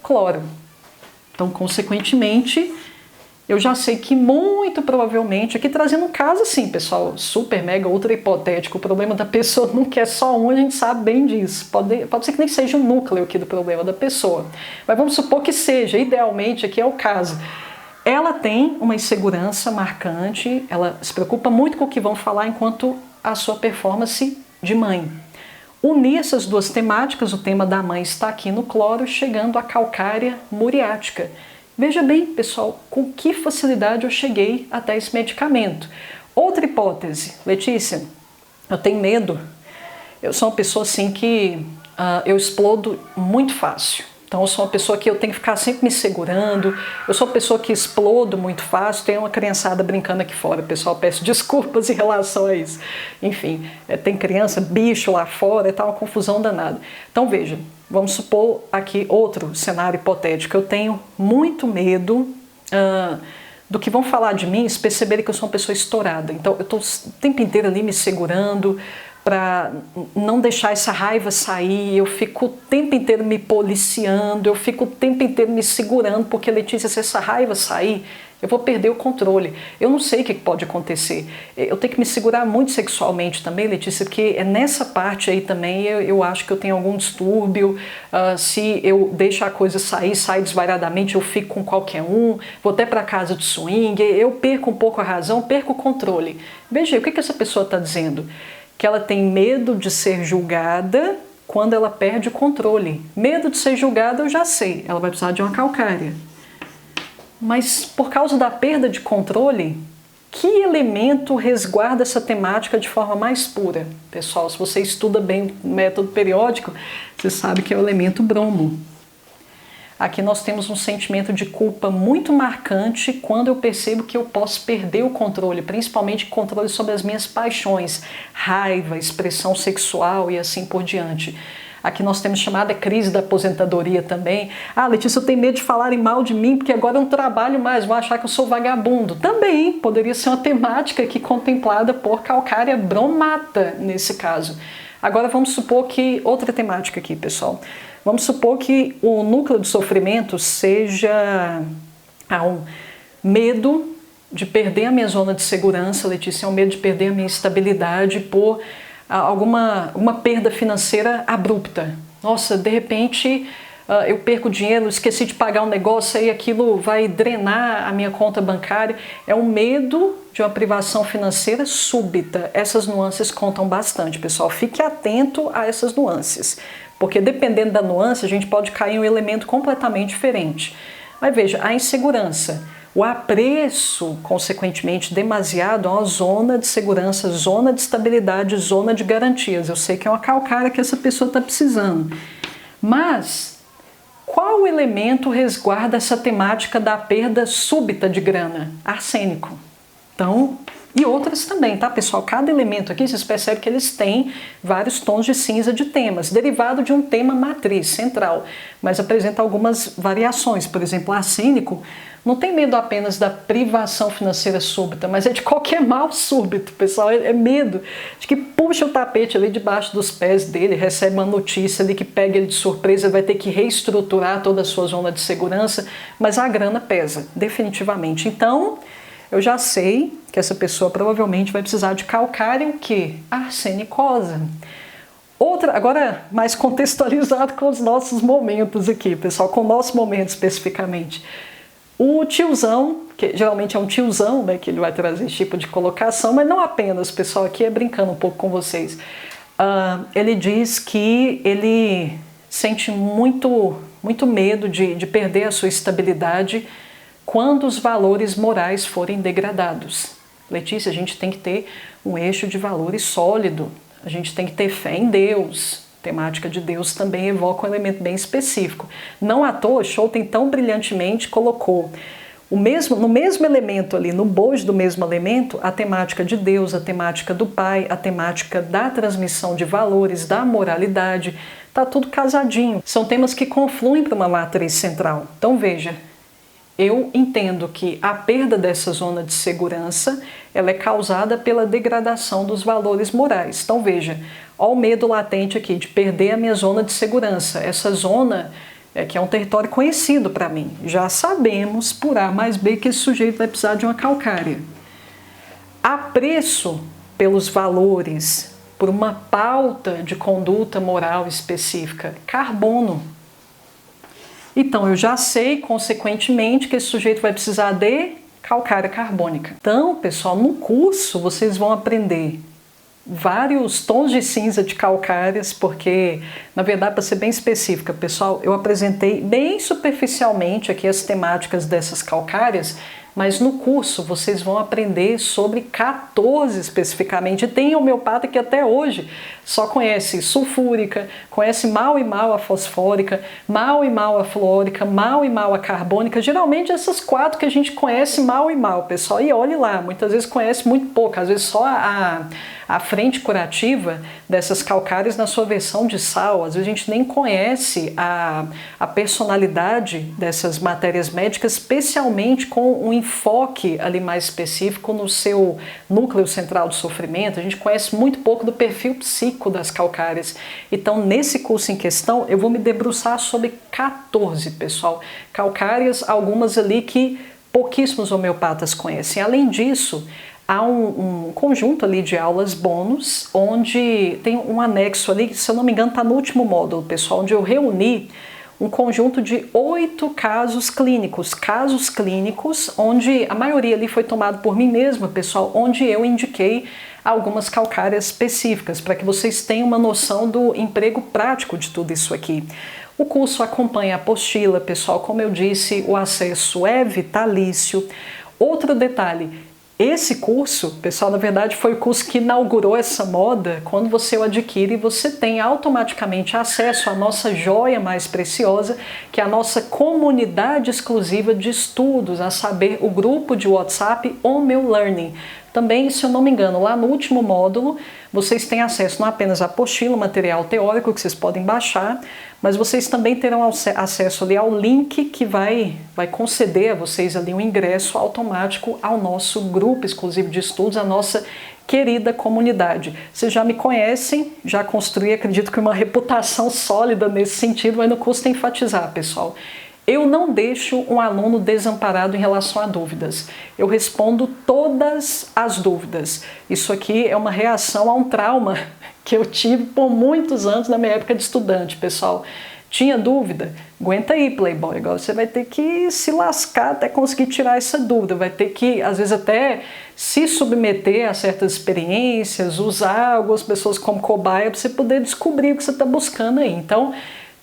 Cloro. Então, consequentemente, eu já sei que muito provavelmente, aqui trazendo um caso assim, pessoal, super, mega, ultra hipotético, o problema da pessoa nunca é só um, a gente sabe bem disso. Pode ser que nem seja o núcleo aqui do problema da pessoa, mas vamos supor que seja, idealmente aqui é o caso. Ela tem uma insegurança marcante, ela se preocupa muito com o que vão falar enquanto a sua performance de mãe. Unir essas duas temáticas, o tema da mãe está aqui no cloro, chegando à calcária muriática. Veja bem, pessoal, com que facilidade eu cheguei até esse medicamento. Outra hipótese, Letícia, eu tenho medo. Eu sou uma pessoa assim que eu explodo muito fácil. Então eu sou uma pessoa que eu tenho que ficar sempre me segurando, eu sou uma pessoa que explodo muito fácil, tem uma criançada brincando aqui fora, pessoal, peço desculpas em relação a isso. Enfim, tem criança, bicho lá fora, tá uma confusão danada. Então veja, vamos supor aqui outro cenário hipotético, eu tenho muito medo do que vão falar de mim, se perceberem que eu sou uma pessoa estourada. Então eu estou o tempo inteiro ali me segurando, para não deixar essa raiva sair, eu fico o tempo inteiro me policiando, eu fico o tempo inteiro me segurando, porque, Letícia, se essa raiva sair, eu vou perder o controle. Eu não sei o que pode acontecer. Eu tenho que me segurar muito sexualmente também, Letícia, porque é nessa parte aí também eu acho que eu tenho algum distúrbio. Se eu deixo a coisa sair desvairadamente, eu fico com qualquer um, vou até para casa de swing, eu perco um pouco a razão, perco o controle. Veja aí, o que essa pessoa está dizendo? Que ela tem medo de ser julgada quando ela perde o controle. Medo de ser julgada eu já sei, ela vai precisar de uma calcária. Mas por causa da perda de controle, que elemento resguarda essa temática de forma mais pura? Pessoal, se você estuda bem o método periódico, você sabe que é o elemento bromo. Aqui nós temos um sentimento de culpa muito marcante quando eu percebo que eu posso perder o controle, principalmente controle sobre as minhas paixões, raiva, expressão sexual e assim por diante. Aqui nós temos chamada crise da aposentadoria também. Ah, Letícia, eu tenho medo de falarem mal de mim porque agora eu não trabalho mais, vão achar que eu sou vagabundo. Também poderia ser uma temática aqui contemplada por calcária bromata nesse caso. Agora vamos supor que, outra temática aqui, pessoal. Vamos supor que o núcleo de sofrimento seja um medo de perder a minha zona de segurança, Letícia, é um medo de perder a minha estabilidade por uma perda financeira abrupta. Nossa, de repente eu perco dinheiro, esqueci de pagar um negócio, aí aquilo vai drenar a minha conta bancária. É um medo de uma privação financeira súbita. Essas nuances contam bastante, pessoal. Fique atento a essas nuances. Porque dependendo da nuance, a gente pode cair em um elemento completamente diferente. Mas veja, a insegurança, o apreço, consequentemente, demasiado a uma zona de segurança, zona de estabilidade, zona de garantias. Eu sei que é uma calcária que essa pessoa está precisando. Mas qual elemento resguarda essa temática da perda súbita de grana? Arsênico. Então, e outras também, tá, pessoal? Cada elemento aqui, vocês percebem que eles têm vários tons de cinza de temas, derivado de um tema matriz, central, mas apresenta algumas variações. Por exemplo, arsênico não tem medo apenas da privação financeira súbita, mas é de qualquer mal súbito, pessoal. É medo de que puxa o tapete ali debaixo dos pés dele, recebe uma notícia ali que pega ele de surpresa, vai ter que reestruturar toda a sua zona de segurança, mas a grana pesa, definitivamente. Então, eu já sei que essa pessoa provavelmente vai precisar de calcária o quê? Arsenicosa. Outra, agora mais contextualizado com os nossos momentos aqui, pessoal, com o nosso momento especificamente. O tiozão, que geralmente é um tiozão, né, que ele vai trazer esse tipo de colocação, mas não apenas, pessoal, aqui é brincando um pouco com vocês. Ele diz que ele sente muito medo de perder a sua estabilidade quando os valores morais forem degradados. Letícia, a gente tem que ter um eixo de valores sólido, a gente tem que ter fé em Deus. A temática de Deus também evoca um elemento bem específico. Não à toa, Scholten tão brilhantemente colocou no mesmo elemento ali, no bojo do mesmo elemento, a temática de Deus, a temática do Pai, a temática da transmissão de valores, da moralidade, tá tudo casadinho. São temas que confluem para uma matriz central. Então veja, eu entendo que a perda dessa zona de segurança ela é causada pela degradação dos valores morais. Então veja, olha o medo latente aqui de perder a minha zona de segurança. Essa zona que é um território conhecido para mim. Já sabemos por A mais B que esse sujeito vai precisar de uma calcária. Apreço pelos valores, por uma pauta de conduta moral específica. Carbono. Então, eu já sei, consequentemente, que esse sujeito vai precisar de calcária carbônica. Então, pessoal, no curso vocês vão aprender vários tons de cinza de calcárias, porque, na verdade, para ser bem específica, pessoal, eu apresentei bem superficialmente aqui as temáticas dessas calcárias, mas no curso vocês vão aprender sobre 14 especificamente. Tem homeopata que até hoje só conhece sulfúrica, conhece mal e mal a fosfórica, mal e mal a fluórica, mal e mal a carbônica. Geralmente essas 4 que a gente conhece mal e mal, pessoal. E olhe lá, muitas vezes conhece muito pouco, às vezes só a frente curativa dessas calcárias na sua versão de sal. Às vezes a gente nem conhece a personalidade dessas matérias médicas, especialmente com um enfoque ali mais específico no seu núcleo central do sofrimento. A gente conhece muito pouco do perfil psíquico das calcárias. Então, nesse curso em questão, eu vou me debruçar sobre 14, pessoal. Calcárias, algumas ali que pouquíssimos homeopatas conhecem. Além disso, há um conjunto ali de aulas bônus, onde tem um anexo ali, que, se eu não me engano, está no último módulo, pessoal, onde eu reuni um conjunto de 8 casos clínicos, onde a maioria ali foi tomado por mim mesma, pessoal, onde eu indiquei algumas calcárias específicas, para que vocês tenham uma noção do emprego prático de tudo isso aqui. O curso acompanha a apostila, pessoal, como eu disse, o acesso é vitalício. Outro detalhe, esse curso, pessoal, na verdade foi o curso que inaugurou essa moda. Quando você o adquire, você tem automaticamente acesso à nossa joia mais preciosa, que é a nossa comunidade exclusiva de estudos, a saber, o grupo de WhatsApp O Meu Learning. Também, se eu não me engano, lá no último módulo, vocês têm acesso não apenas à apostila, material teórico que vocês podem baixar, mas vocês também terão acesso ali ao link que vai conceder a vocês ali um ingresso automático ao nosso grupo exclusivo de estudos, a nossa querida comunidade. Vocês já me conhecem, já construí, acredito que uma reputação sólida nesse sentido, mas no curso tem que enfatizar, pessoal. Eu não deixo um aluno desamparado em relação a dúvidas. Eu respondo todas as dúvidas. Isso aqui é uma reação a um trauma que eu tive por muitos anos na minha época de estudante, pessoal. Tinha dúvida? Aguenta aí, Playboy. Agora você vai ter que se lascar até conseguir tirar essa dúvida. Vai ter que, às vezes, até se submeter a certas experiências, usar algumas pessoas como cobaia para você poder descobrir o que você está buscando aí. Então,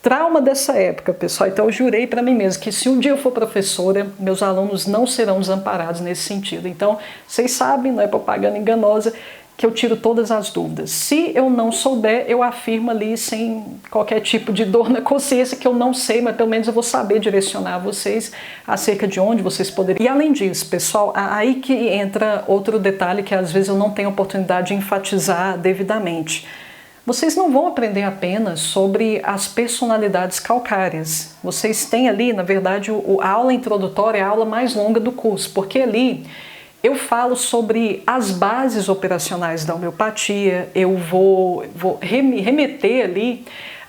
trauma dessa época, pessoal. Então eu jurei para mim mesma que se um dia eu for professora, meus alunos não serão desamparados nesse sentido. Então, vocês sabem, não é propaganda enganosa, que eu tiro todas as dúvidas. Se eu não souber, eu afirmo ali sem qualquer tipo de dor na consciência que eu não sei, mas pelo menos eu vou saber direcionar vocês acerca de onde vocês poderiam. E além disso, pessoal, aí que entra outro detalhe que às vezes eu não tenho oportunidade de enfatizar devidamente. Vocês não vão aprender apenas sobre as personalidades calcárias. Vocês têm ali, na verdade, a aula introdutória é a aula mais longa do curso, porque ali eu falo sobre as bases operacionais da homeopatia, eu vou remeter ali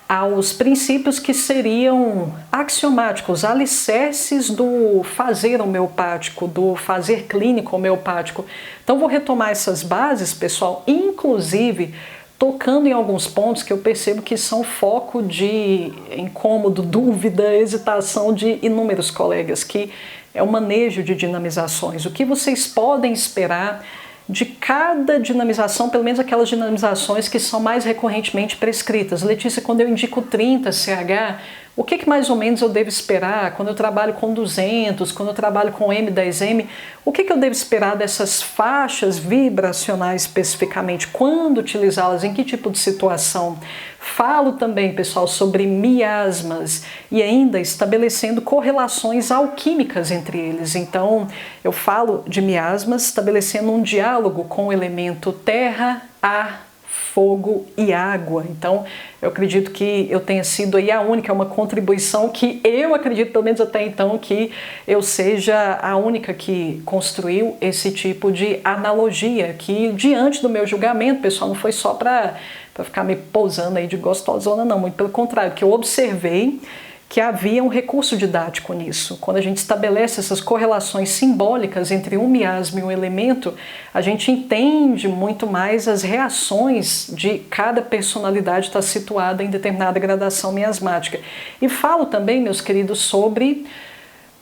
aos princípios que seriam axiomáticos, alicerces do fazer homeopático, do fazer clínico homeopático. Então vou retomar essas bases, pessoal, inclusive tocando em alguns pontos que eu percebo que são foco de incômodo, dúvida, hesitação de inúmeros colegas, que é o manejo de dinamizações. O que vocês podem esperar de cada dinamização, pelo menos aquelas dinamizações que são mais recorrentemente prescritas. Letícia, quando eu indico 30 CH, o que mais ou menos eu devo esperar? Quando eu trabalho com 200, quando eu trabalho com M10M, o que eu devo esperar dessas faixas vibracionais especificamente? Quando utilizá-las? Em que tipo de situação? Falo também, pessoal, sobre miasmas e ainda estabelecendo correlações alquímicas entre eles. Então, eu falo de miasmas estabelecendo um diálogo com o elemento terra, ar, fogo e água. Então, eu acredito que eu tenha sido aí a única, uma contribuição que eu acredito, pelo menos até então, que eu seja a única que construiu esse tipo de analogia, que diante do meu julgamento, pessoal, não foi só para ficar me pousando aí de gostosona, não, muito pelo contrário, que eu observei que havia um recurso didático nisso. Quando a gente estabelece essas correlações simbólicas entre um miasma e um elemento, a gente entende muito mais as reações de cada personalidade estar situada em determinada gradação miasmática. E falo também, meus queridos, sobre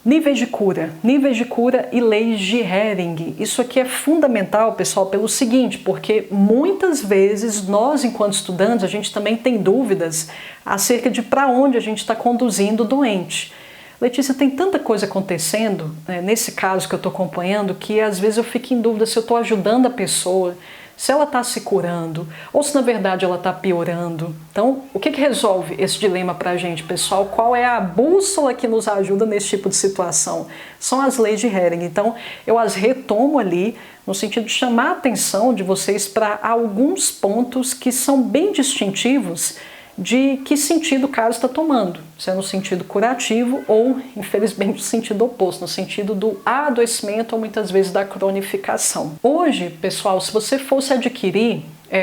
níveis de cura e leis de Hering. Isso aqui é fundamental, pessoal, pelo seguinte, porque muitas vezes nós, enquanto estudantes, a gente também tem dúvidas acerca de para onde a gente está conduzindo o doente. Letícia, tem tanta coisa acontecendo, nesse caso que eu estou acompanhando, que às vezes eu fico em dúvida se eu estou ajudando a pessoa, se ela está se curando, ou se na verdade ela está piorando. Então, o que resolve esse dilema para a gente, pessoal? Qual é a bússola que nos ajuda nesse tipo de situação? São as leis de Hering. Então, eu as retomo ali, no sentido de chamar a atenção de vocês para alguns pontos que são bem distintivos de que sentido o caso está tomando, se é no sentido curativo ou, infelizmente, no sentido oposto, no sentido do adoecimento ou muitas vezes da cronificação. Hoje, pessoal, se você fosse adquirir,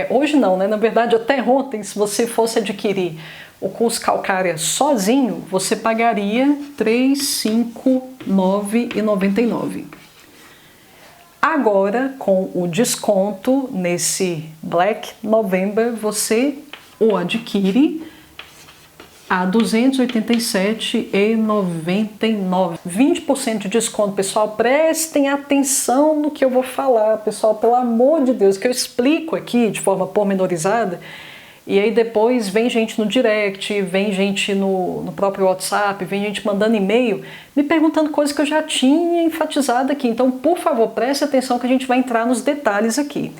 hoje não, né? Na verdade até ontem, se você fosse adquirir o curso Calcária sozinho, você pagaria R$ 359,99. Agora, com o desconto nesse Black November, você o adquire a R$ 287,99. 20% de desconto, pessoal. Prestem atenção no que eu vou falar, pessoal, pelo amor de Deus, que eu explico aqui de forma pormenorizada. E aí depois vem gente no direct, vem gente no próprio WhatsApp, vem gente mandando e-mail, me perguntando coisas que eu já tinha enfatizado aqui. Então, por favor, preste atenção que a gente vai entrar nos detalhes aqui.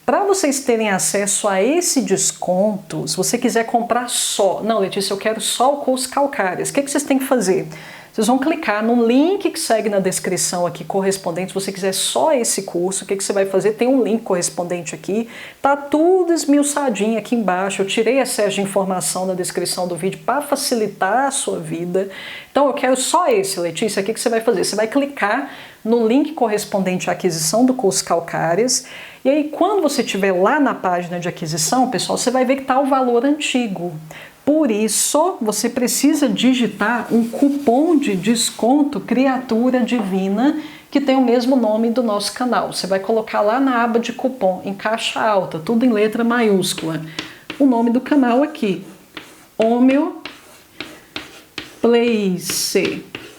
Para vocês terem acesso a esse desconto, se você quiser comprar só... Não, Letícia, eu quero só o curso Calcárias. O que vocês têm que fazer? Vocês vão clicar no link que segue na descrição aqui correspondente. Se você quiser só esse curso, o que você vai fazer? Tem um link correspondente aqui. Tá tudo esmiuçadinho aqui embaixo. Eu tirei excesso de informação na descrição do vídeo para facilitar a sua vida. Então eu quero só esse, Letícia. O que você vai fazer? Você vai clicar no link correspondente à aquisição do curso Calcárias. E aí, quando você estiver lá na página de aquisição, pessoal, você vai ver que está o valor antigo. Por isso, você precisa digitar um cupom de desconto Criatura Divina, que tem o mesmo nome do nosso canal. Você vai colocar lá na aba de cupom, em caixa alta, tudo em letra maiúscula. O nome do canal aqui, Homeoplace.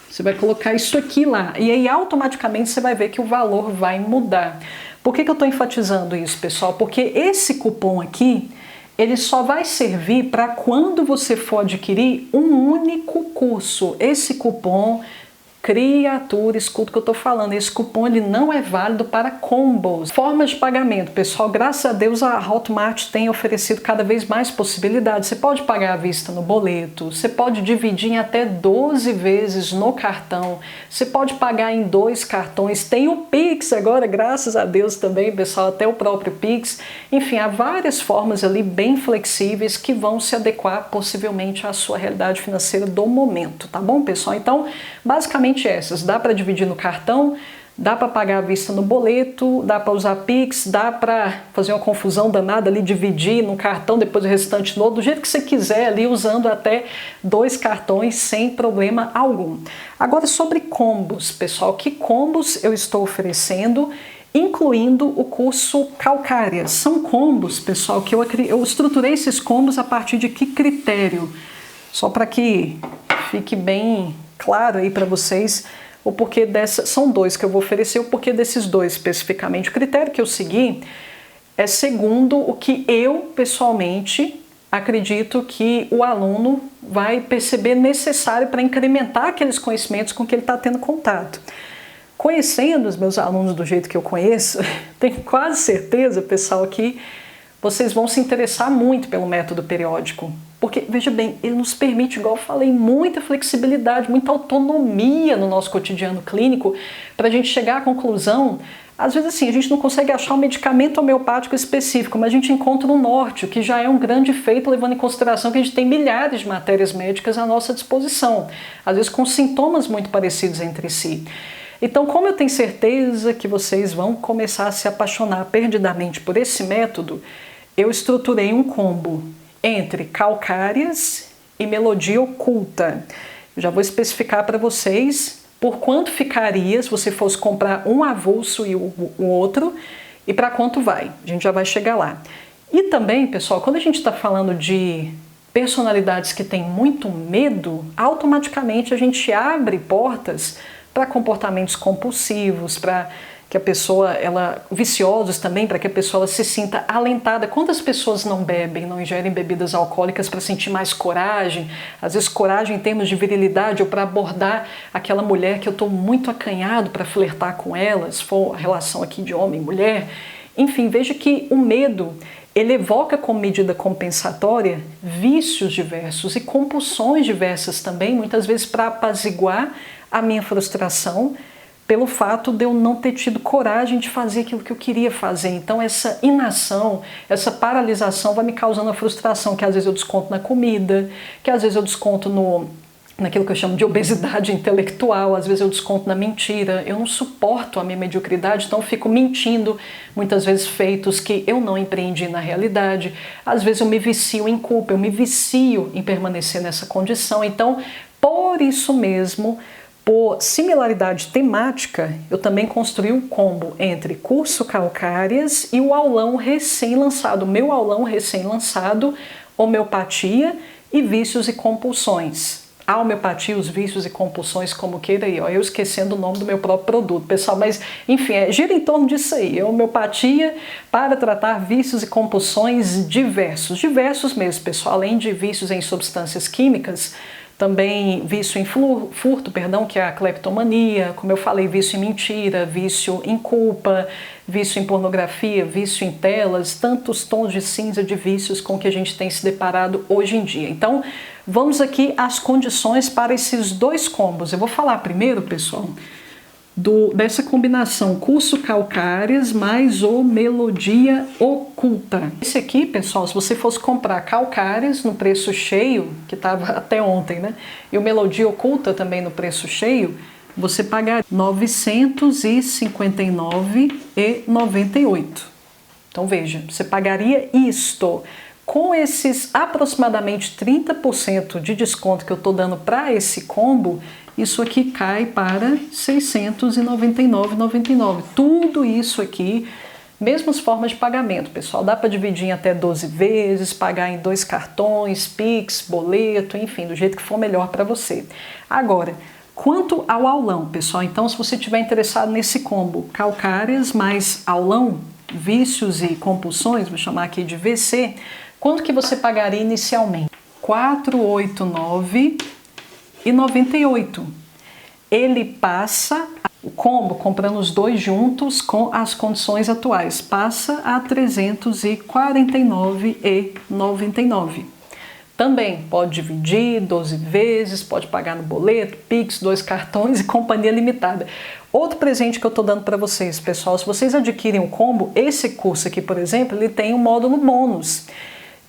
Você vai colocar isso aqui lá. E aí, automaticamente, você vai ver que o valor vai mudar. Por que eu estou enfatizando isso, pessoal? Porque esse cupom aqui, ele só vai servir para quando você for adquirir um único curso. Esse cupom, criatura, escuta o que eu estou falando, esse cupom ele não é válido para combos. Formas de pagamento, pessoal, graças a Deus a Hotmart tem oferecido cada vez mais possibilidades. Você pode pagar à vista no boleto, você pode dividir em até 12 vezes no cartão, você pode pagar em 2 cartões, tem o Pix agora, graças a Deus também, pessoal, até o próprio Pix. Enfim, há várias formas ali bem flexíveis que vão se adequar possivelmente à sua realidade financeira do momento, tá bom, pessoal? Então, basicamente essas, dá para dividir no cartão, dá para pagar à vista no boleto, dá para usar Pix, dá para fazer uma confusão danada ali, dividir no cartão, depois o restante no outro, do jeito que você quiser ali, usando até 2 cartões sem problema algum. Agora sobre combos, pessoal, que combos eu estou oferecendo, incluindo o curso Calcárias. São combos, pessoal, que eu estruturei esses combos a partir de que critério? Só para que fique bem claro aí para vocês o porquê dessa. São 2 que eu vou oferecer, o porquê desses 2 especificamente. O critério que eu segui é segundo o que eu pessoalmente acredito que o aluno vai perceber necessário para incrementar aqueles conhecimentos com que ele está tendo contato. Conhecendo os meus alunos do jeito que eu conheço, tenho quase certeza, pessoal, que vocês vão se interessar muito pelo método periódico. Porque, veja bem, ele nos permite, igual eu falei, muita flexibilidade, muita autonomia no nosso cotidiano clínico para a gente chegar à conclusão. Às vezes, assim, a gente não consegue achar um medicamento homeopático específico, mas a gente encontra no norte, o que já é um grande feito, levando em consideração que a gente tem milhares de matérias médicas à nossa disposição, às vezes com sintomas muito parecidos entre si. Então, como eu tenho certeza que vocês vão começar a se apaixonar perdidamente por esse método, eu estruturei um combo entre Calcárias e Melodia Oculta. Eu já vou especificar para vocês por quanto ficaria se você fosse comprar um avulso e o outro e para quanto vai. A gente já vai chegar lá. E também, pessoal, quando a gente está falando de personalidades que têm muito medo, automaticamente a gente abre portas para comportamentos compulsivos, para que a pessoa, viciosos também, para que a pessoa se sinta alentada. Quantas pessoas não bebem, não ingerem bebidas alcoólicas para sentir mais coragem? Às vezes coragem em termos de virilidade ou para abordar aquela mulher que eu estou muito acanhado para flertar com ela, se for a relação aqui de homem e mulher. Enfim, veja que o medo, ele evoca como medida compensatória vícios diversos e compulsões diversas também, muitas vezes para apaziguar a minha frustração, pelo fato de eu não ter tido coragem de fazer aquilo que eu queria fazer. Então essa inação, essa paralisação vai me causando a frustração, que às vezes eu desconto na comida, que às vezes eu desconto naquilo que eu chamo de obesidade intelectual, às vezes eu desconto na mentira. Eu não suporto a minha mediocridade, então eu fico mentindo, muitas vezes feitos que eu não empreendi na realidade. Às vezes eu me vicio em culpa, eu me vicio em permanecer nessa condição. Então, por isso mesmo, por similaridade temática, eu também construí um combo entre curso Calcárias e o aulão recém-lançado, meu aulão recém-lançado, Homeopatia e Vícios e Compulsões. A homeopatia, os vícios e compulsões, como queira aí, ó, eu esquecendo o nome do meu próprio produto, pessoal, mas enfim, gira em torno disso aí, é homeopatia para tratar vícios e compulsões diversos mesmo, pessoal, além de vícios em substâncias químicas, também vício em furto, que é a cleptomania, como eu falei, vício em mentira, vício em culpa, vício em pornografia, vício em telas, tantos tons de cinza de vícios com que a gente tem se deparado hoje em dia. Então, vamos aqui às condições para esses 2 combos. Eu vou falar primeiro, pessoal, dessa combinação curso Calcárias mais o Melodia Oculta. Esse aqui, pessoal, se você fosse comprar Calcárias no preço cheio, que estava até ontem, né? E o Melodia Oculta também no preço cheio, você pagaria R$ 959,98. Então veja, você pagaria isto. Com esses aproximadamente 30% de desconto que eu estou dando para esse combo, isso aqui cai para R$ 699,99. Tudo isso aqui, mesmas formas de pagamento, pessoal. Dá para dividir em até 12 vezes, pagar em 2 cartões, Pix, boleto, enfim, do jeito que for melhor para você. Agora, quanto ao aulão, pessoal, então se você estiver interessado nesse combo, Calcárias mais aulão, vícios e compulsões, vou chamar aqui de VC, Quanto que você pagaria inicialmente? R$ 489,98. Ele passa, o combo, comprando os dois juntos com as condições atuais, passa a R$ 349,99. Também pode dividir 12 vezes, pode pagar no boleto, Pix, 2 cartões e companhia limitada. Outro presente que eu estou dando para vocês, pessoal, se vocês adquirem o combo, esse curso aqui, por exemplo, ele tem um módulo bônus,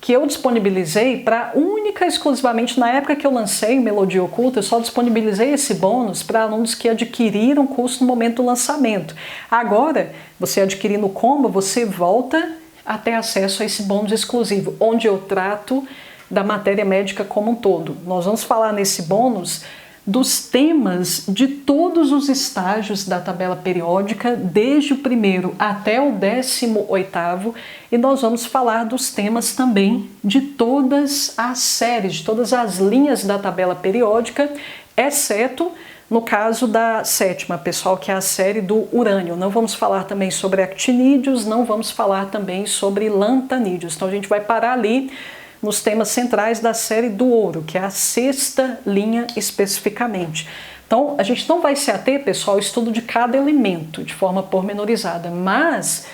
que eu disponibilizei para única e exclusivamente, na época que eu lancei Melodia Oculta, eu só disponibilizei esse bônus para alunos que adquiriram o curso no momento do lançamento. Agora, você adquirindo o combo, você volta a ter acesso a esse bônus exclusivo, onde eu trato da matéria médica como um todo. Nós vamos falar nesse bônus dos temas de todos os estágios da tabela periódica, desde o primeiro até o 18º, e nós vamos falar dos temas também de todas as séries, de todas as linhas da tabela periódica, exceto no caso da 7ª, pessoal, que é a série do urânio. Não vamos falar também sobre actinídeos, não vamos falar também sobre lantanídeos. Então a gente vai parar ali nos temas centrais da série do ouro, que é a 6ª linha especificamente. Então, a gente não vai se ater, pessoal, ao estudo de cada elemento de forma pormenorizada, mas,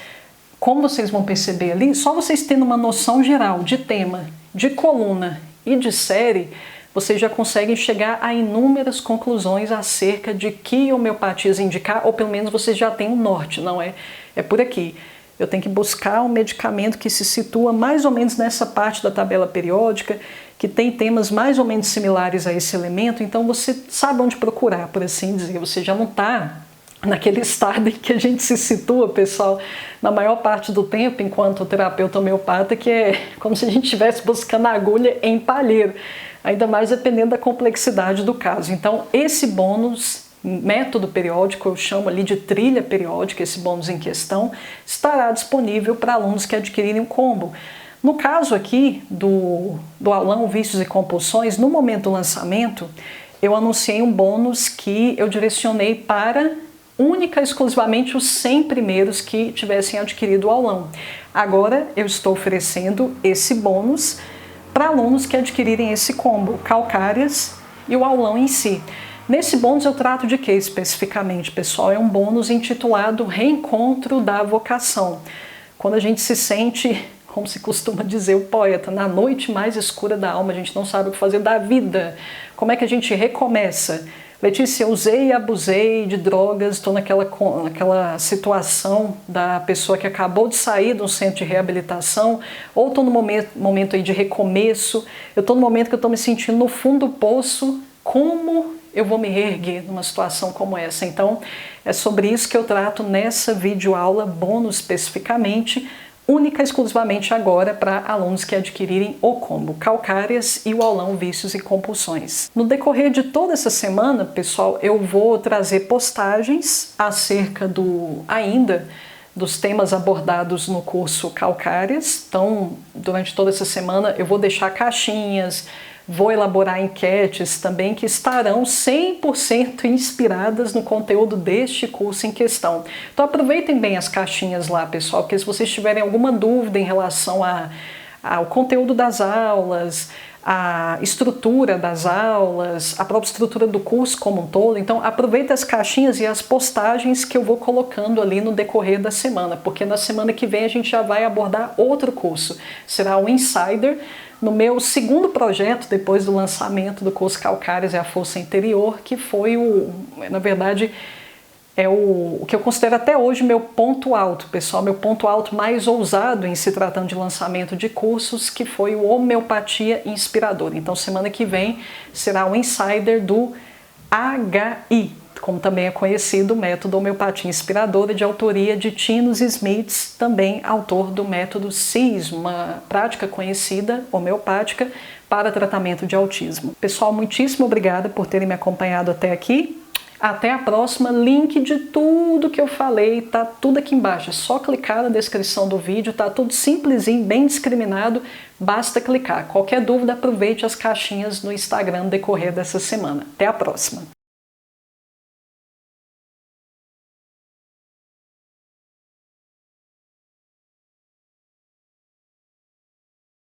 como vocês vão perceber ali, só vocês tendo uma noção geral de tema, de coluna e de série, vocês já conseguem chegar a inúmeras conclusões acerca de que homeopatias indicar, ou pelo menos vocês já têm um norte, não é? É por aqui. Eu tenho que buscar um medicamento que se situa mais ou menos nessa parte da tabela periódica, que tem temas mais ou menos similares a esse elemento, então você sabe onde procurar, por assim dizer. Você já não está naquele estado em que a gente se situa, pessoal, na maior parte do tempo, enquanto terapeuta homeopata, que é como se a gente estivesse buscando a agulha em palheiro, ainda mais dependendo da complexidade do caso. Então, esse bônus método periódico, eu chamo ali de trilha periódica, esse bônus em questão, estará disponível para alunos que adquirirem o combo. No caso aqui do aulão Vícios e Compulsões, no momento do lançamento, eu anunciei um bônus que eu direcionei para única e exclusivamente os 100 primeiros que tivessem adquirido o aulão. Agora eu estou oferecendo esse bônus para alunos que adquirirem esse combo, calcárias e o aulão em si. Nesse bônus eu trato de que especificamente, pessoal? É um bônus intitulado Reencontro da Vocação. Quando a gente se sente, como se costuma dizer o poeta, na noite mais escura da alma, a gente não sabe o que fazer da vida. Como é que a gente recomeça? Letícia, eu usei e abusei de drogas, estou naquela situação da pessoa que acabou de sair de um centro de reabilitação, ou estou no momento aí de recomeço, eu estou no momento que eu estou me sentindo no fundo do poço. Como eu vou me reerguer numa situação como essa? Então, é sobre isso que eu trato nessa videoaula bônus especificamente, única e exclusivamente agora para alunos que adquirirem o combo Calcárias e o aulão Vícios e Compulsões. No decorrer de toda essa semana, pessoal, eu vou trazer postagens acerca dos temas abordados no curso Calcárias. Então, durante toda essa semana eu vou deixar caixinhas, vou elaborar enquetes também que estarão 100% inspiradas no conteúdo deste curso em questão. Então aproveitem bem as caixinhas lá, pessoal, porque se vocês tiverem alguma dúvida em relação ao conteúdo das aulas, a estrutura das aulas, a própria estrutura do curso como um todo, então aproveita as caixinhas e as postagens que eu vou colocando ali no decorrer da semana, porque na semana que vem a gente já vai abordar outro curso, será o Insider, no meu segundo projeto, depois do lançamento do curso Calcárias e a Força Interior, que foi na verdade, é o que eu considero até hoje meu ponto alto, pessoal, meu ponto alto mais ousado em se tratando de lançamento de cursos, que foi o Homeopatia Inspiradora. Então, semana que vem será o Insider do HI, como também é conhecido o método Homeopatia Inspiradora, de autoria de Tinos Smits, também autor do método CIS, uma prática conhecida homeopática para tratamento de autismo. Pessoal, muitíssimo obrigada por terem me acompanhado até aqui. Até a próxima. Link de tudo que eu falei tá tudo aqui embaixo. É só clicar na descrição do vídeo, tá tudo simplesinho, bem discriminado. Basta clicar. Qualquer dúvida, aproveite as caixinhas no Instagram no decorrer dessa semana. Até a próxima.